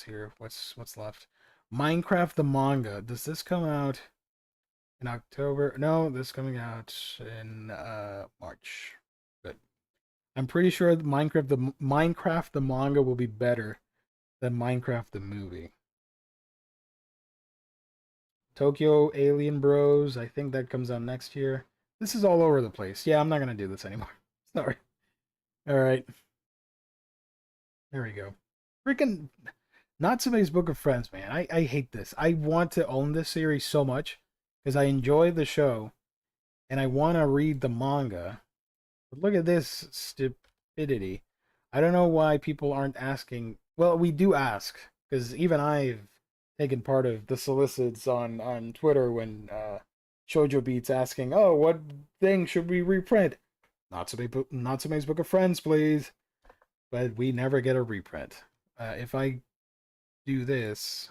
here? What's left? Minecraft the manga. Does this come out in October? No, this is coming out in March. Good. I'm pretty sure Minecraft the manga will be better than Minecraft the movie. Tokyo Alien Bros. I think that comes out next year. This is all over the place. Yeah, I'm not gonna do this anymore. Sorry. All right. There we go. Freaking Natsume's Book of Friends, man. I hate this. I want to own this series so much because I enjoy the show and I want to read the manga. But look at this stupidity. I don't know why people aren't asking. Well, we do ask because even I've taken part of the solicits on Twitter when Shoujo Beats asking, "Oh, what thing should we reprint?" Natsume's Book of Friends, please. But we never get a reprint. If I do this,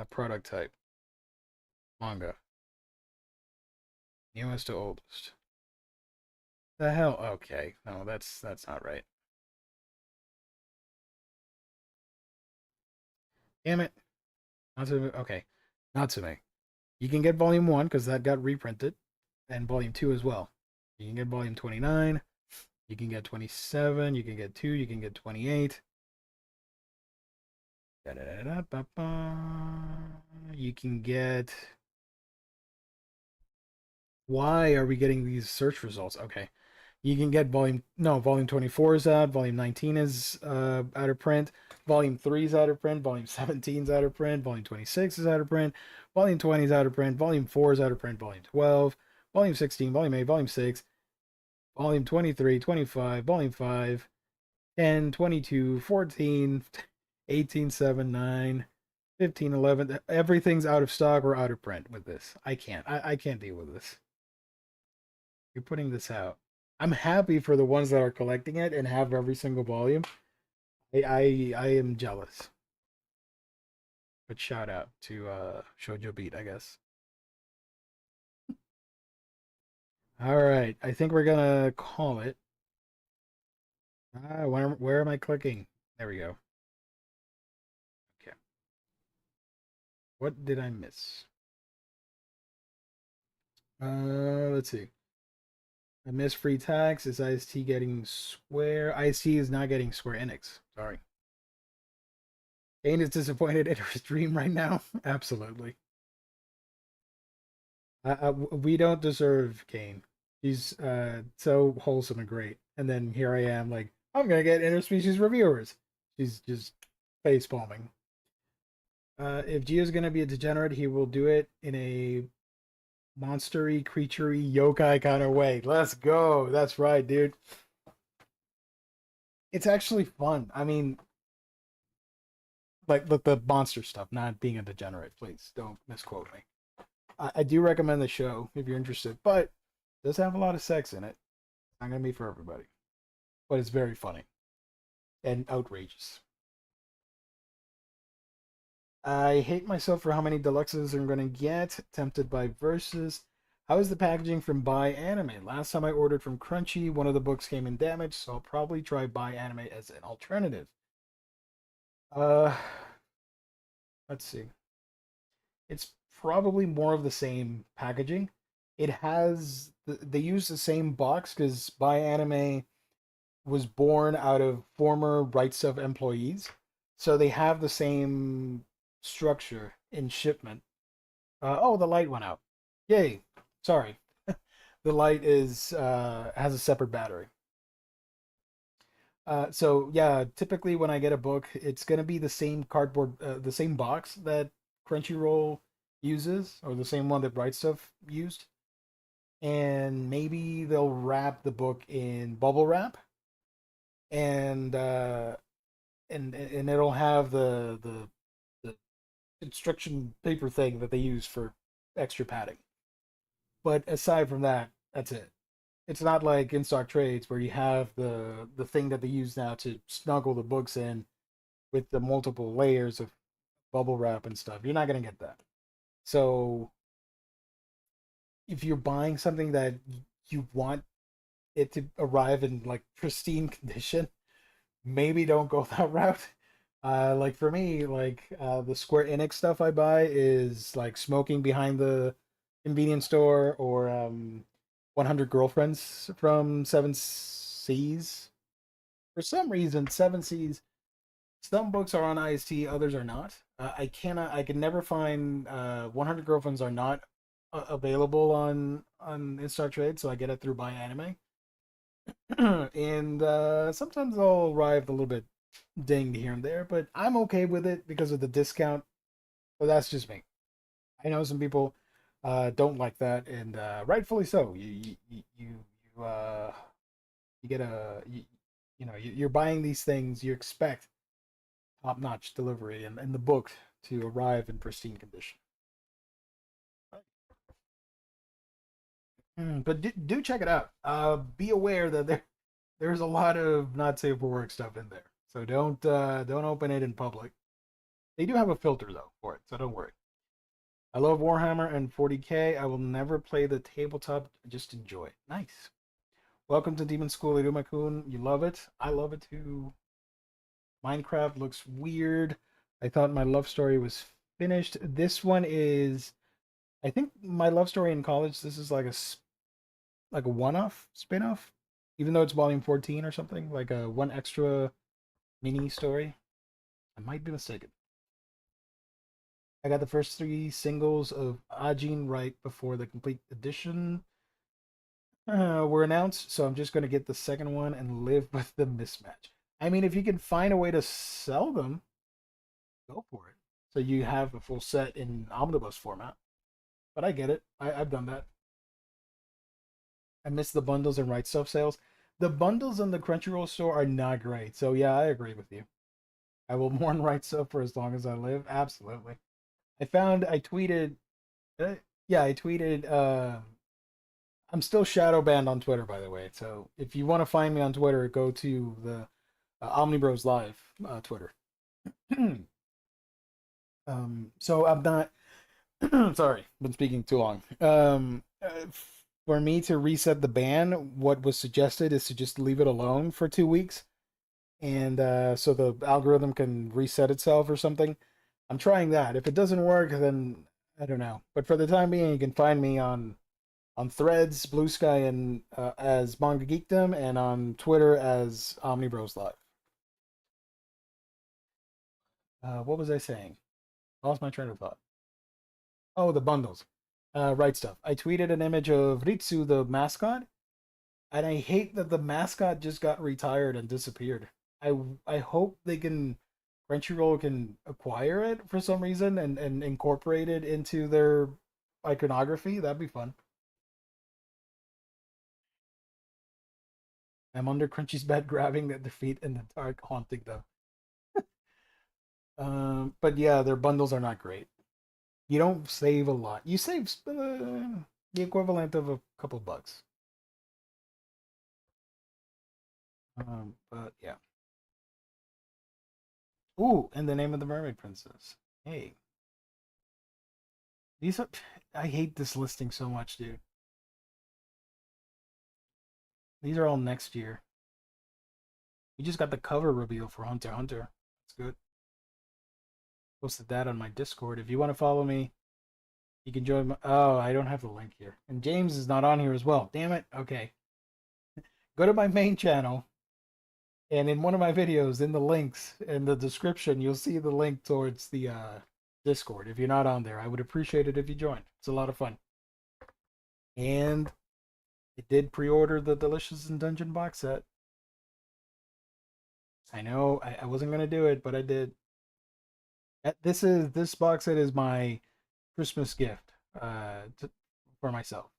product type, manga, newest to oldest. The hell? Okay, no, that's not right. Damn it. Natsume. Okay. Natsume. You can get volume 1 because that got reprinted, and volume 2 as well. You can get volume 29. You can get 27. You can get 2. You can get 28. You can get. Why are we getting these search results? Okay. You can get volume no, volume 24 is out, volume 19 is out of print, volume 3 is out of print, volume 17 is out of print, volume 26 is out of print, volume 20 is out of print, volume 4 is out of print, volume 12, volume 16, volume 8, volume 6, volume 23, 25, volume 5, 10, 22, 14, 18, 7, 9, 15, 11. Everything's out of stock or out of print with this. I can't deal with this. You're putting this out. I'm happy for the ones that are collecting it and have every single volume. I am jealous. But shout out to Shoujo Beat, I guess. All right, I think we're gonna call it. Where am I clicking? There we go. Okay. What did I miss? Let's see. I missed free tax. Is IST getting Square? IST is not getting Square Enix. Sorry. Kane is disappointed in her stream right now. Absolutely. We don't deserve Kane. He's so wholesome and great, and then here I am, like I'm gonna get interspecies reviewers. She's just face palming. If Gio's gonna be a degenerate, he will do it in a monstery, creaturey, yokai kind of way. Let's go. That's right, dude. It's actually fun. I mean, like the monster stuff, not being a degenerate. Please don't misquote me. I do recommend the show if you're interested, but it does have a lot of sex in it. Not gonna be for everybody, but it's very funny and outrageous. I hate myself for how many deluxes I'm gonna get. Tempted by Versus. How is the packaging from Buy Anime? Last time I ordered from Crunchy, one of the books came in damaged, so I'll probably try Buy Anime as an alternative. Uh, let's see. It's probably more of the same packaging. It has they use the same box because Buy Anime was born out of former Right Stuff employees, so they have the same structure in shipment. Oh, the light went out. Yay! Sorry, the light is has a separate battery. So yeah, typically when I get a book, it's gonna be the same cardboard, the same box that Crunchyroll uses, or the same one that Bright Stuff used, and maybe they'll wrap the book in bubble wrap, and and it'll have the construction paper thing that they use for extra padding. But aside from that, that's it. It's not like in stock trades where you have the thing that they use now to snuggle the books in with the multiple layers of bubble wrap and stuff. You're not gonna get that. So if you're buying something that you want it to arrive in like pristine condition, maybe don't go that route. Like for me, like the Square Enix stuff I buy is like smoking behind the convenience store or 100 Girlfriends from Seven Seas. For some reason, Seven Seas. Some books are on IST, others are not. I cannot. I can never find 100 Girlfriends are not available on Instar Trade, so I get it through Buy Anime. And sometimes they'll arrive a little bit dinged here and there, but I'm okay with it because of the discount. But that's just me. I know some people don't like that, and rightfully so. You get you know you're buying these things. You expect top notch delivery and the book to arrive in pristine condition. But do check it out. Be aware that there's a lot of not safe for work stuff in there, so don't open it in public. They do have a filter though for it, so don't worry. I love Warhammer and 40K. I will never play the tabletop. Just enjoy it. Nice. Welcome to Demon School, Iruma-kun. You love it. I love it too. Minecraft looks weird. I thought my love story was finished. This one is, I think, my love story in college. This is like like a one-off spin-off, even though it's volume 14 or something, like a one extra mini story. I might be mistaken. I got the first three singles of Ajin right before the complete edition were announced, so I'm just going to get the second one and live with the mismatch. I mean, if you can find a way to sell them, go for it. So you have a full set in omnibus format. But I get it. I've done that. I miss the bundles and right stuff sales. The bundles in the Crunchyroll store are not great. So yeah, I agree with you. I will mourn right stuff for as long as I live. Absolutely. I tweeted, uh, yeah, I tweeted. I'm still shadow banned on Twitter, by the way. So if you want to find me on Twitter, go to the Omnibros Live Twitter. So I'm not. Sorry, been speaking too long. For me to reset the ban, what was suggested is to just leave it alone for 2 weeks, and so the algorithm can reset itself or something. I'm trying that. If it doesn't work, then I don't know. But for the time being, you can find me on Threads, Blue Sky, and as Manga Geekdom, and on Twitter as Omnibros Live. What was I saying? Lost my train of thought. Oh, the bundles. Right stuff. I tweeted an image of Ritsu, the mascot, and I hate that the mascot just got retired and disappeared. I hope they can Crunchyroll can acquire it for some reason and incorporate it into their iconography. That'd be fun. I'm under Crunchy's bed, grabbing at their feet in the dark, haunting them. But yeah, their bundles are not great. You don't save a lot. You save the equivalent of a couple bucks. But yeah. Ooh, and the name of the Mermaid Princess. Hey, these are. I hate this listing so much, dude. These are all next year. We just got the cover reveal for Hunter x Hunter. That's good. Posted that on my Discord. If you want to follow me, you can join my. Oh, I don't have the link here. And James is not on here as well. Damn it. Okay. Go to my main channel, and in one of my videos, in the links, in the description, you'll see the link towards the Discord. If you're not on there, I would appreciate it if you join. It's a lot of fun. And I did pre-order the Delicious in Dungeon box set. I know I wasn't gonna do it, but I did. This box set is my Christmas gift for myself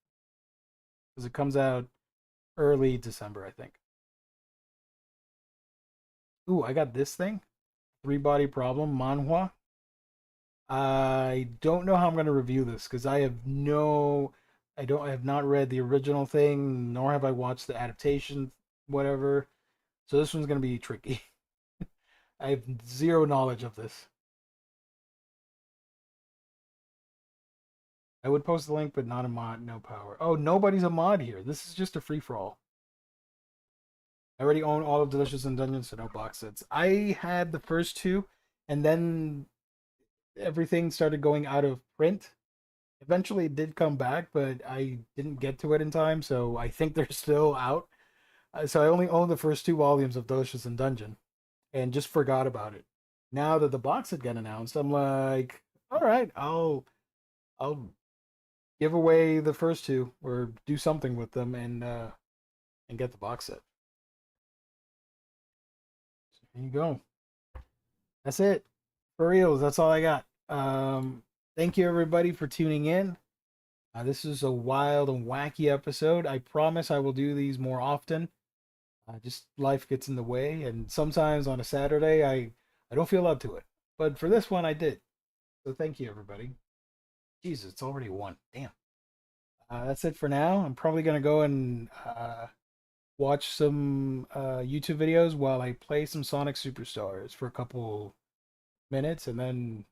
because it comes out early December, I think. Ooh, I got this thing, Three Body Problem manhwa. I don't know how I'm gonna review this because I have not read the original thing, nor have I watched the adaptation, whatever. So this one's gonna be tricky. I have zero knowledge of this. I would post the link, but not a mod, no power. Oh, nobody's a mod here. This is just a free for all. I already own all of Delicious and Dungeons, so no box sets. I had the first two, and then everything started going out of print. Eventually, it did come back, but I didn't get to it in time, so I think they're still out. So I only own the first two volumes of Delicious and Dungeon, and just forgot about it. Now that the box had got announced, I'm like, all right, I'll give away the first two or do something with them and get the box set. So there you go. That's it. For reals, that's all I got. Thank you everybody for tuning in. This is a wild and wacky episode. I promise I will do these more often. Just life gets in the way, and sometimes on a Saturday I don't feel up to it. But for this one, I did. So thank you everybody. Jesus, it's already one. Damn. That's it for now. I'm probably gonna go and watch some YouTube videos while I play some Sonic Superstars for a couple minutes, and then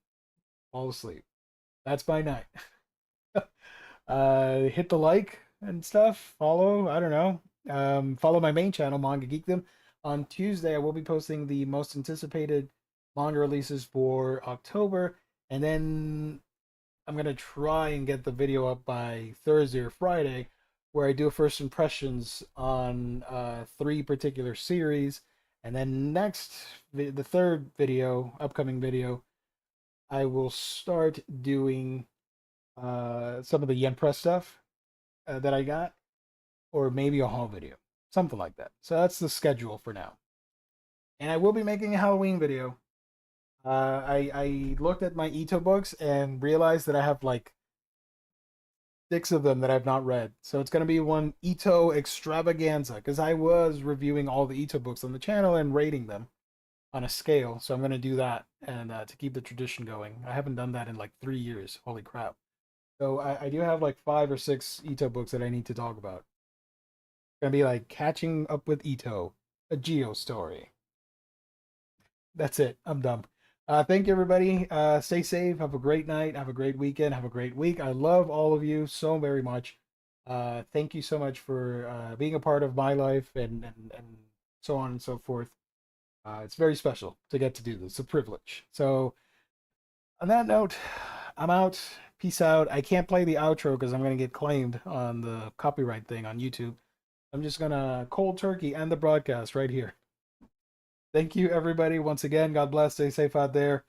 fall asleep. That's my night. Hit the like and stuff. Follow. I don't know. Follow my main channel, Manga Geekdom. On Tuesday, I will be posting the most anticipated manga releases for October, and then I'm gonna try and get the video up by Thursday or Friday, where I do first impressions on three particular series, and then next, the third video, upcoming video, I will start doing some of the Yen Press stuff that I got, or maybe a haul video, something like that. So that's the schedule for now. And I will be making a Halloween video. I looked at my Ito books and realized that I have like six of them that I've not read. So it's going to be one Ito extravaganza because I was reviewing all the Ito books on the channel and rating them on a scale. So I'm going to do that and to keep the tradition going. I haven't done that in like 3 years. Holy crap. So I do have like 5 or 6 Ito books that I need to talk about. It's going to be like Catching Up with Ito, a Geo story. That's it. I'm done. Thank you, everybody. Stay safe. Have a great night. Have a great weekend. Have a great week. I love all of you so very much. Thank you so much for being a part of my life and so on and so forth. It's very special to get to do this. It's a privilege. So, on that note, I'm out. Peace out. I can't play the outro because I'm going to get claimed on the copyright thing on YouTube. I'm just going to cold turkey end the broadcast right here. Thank you, everybody. Once again, God bless. Stay safe out there.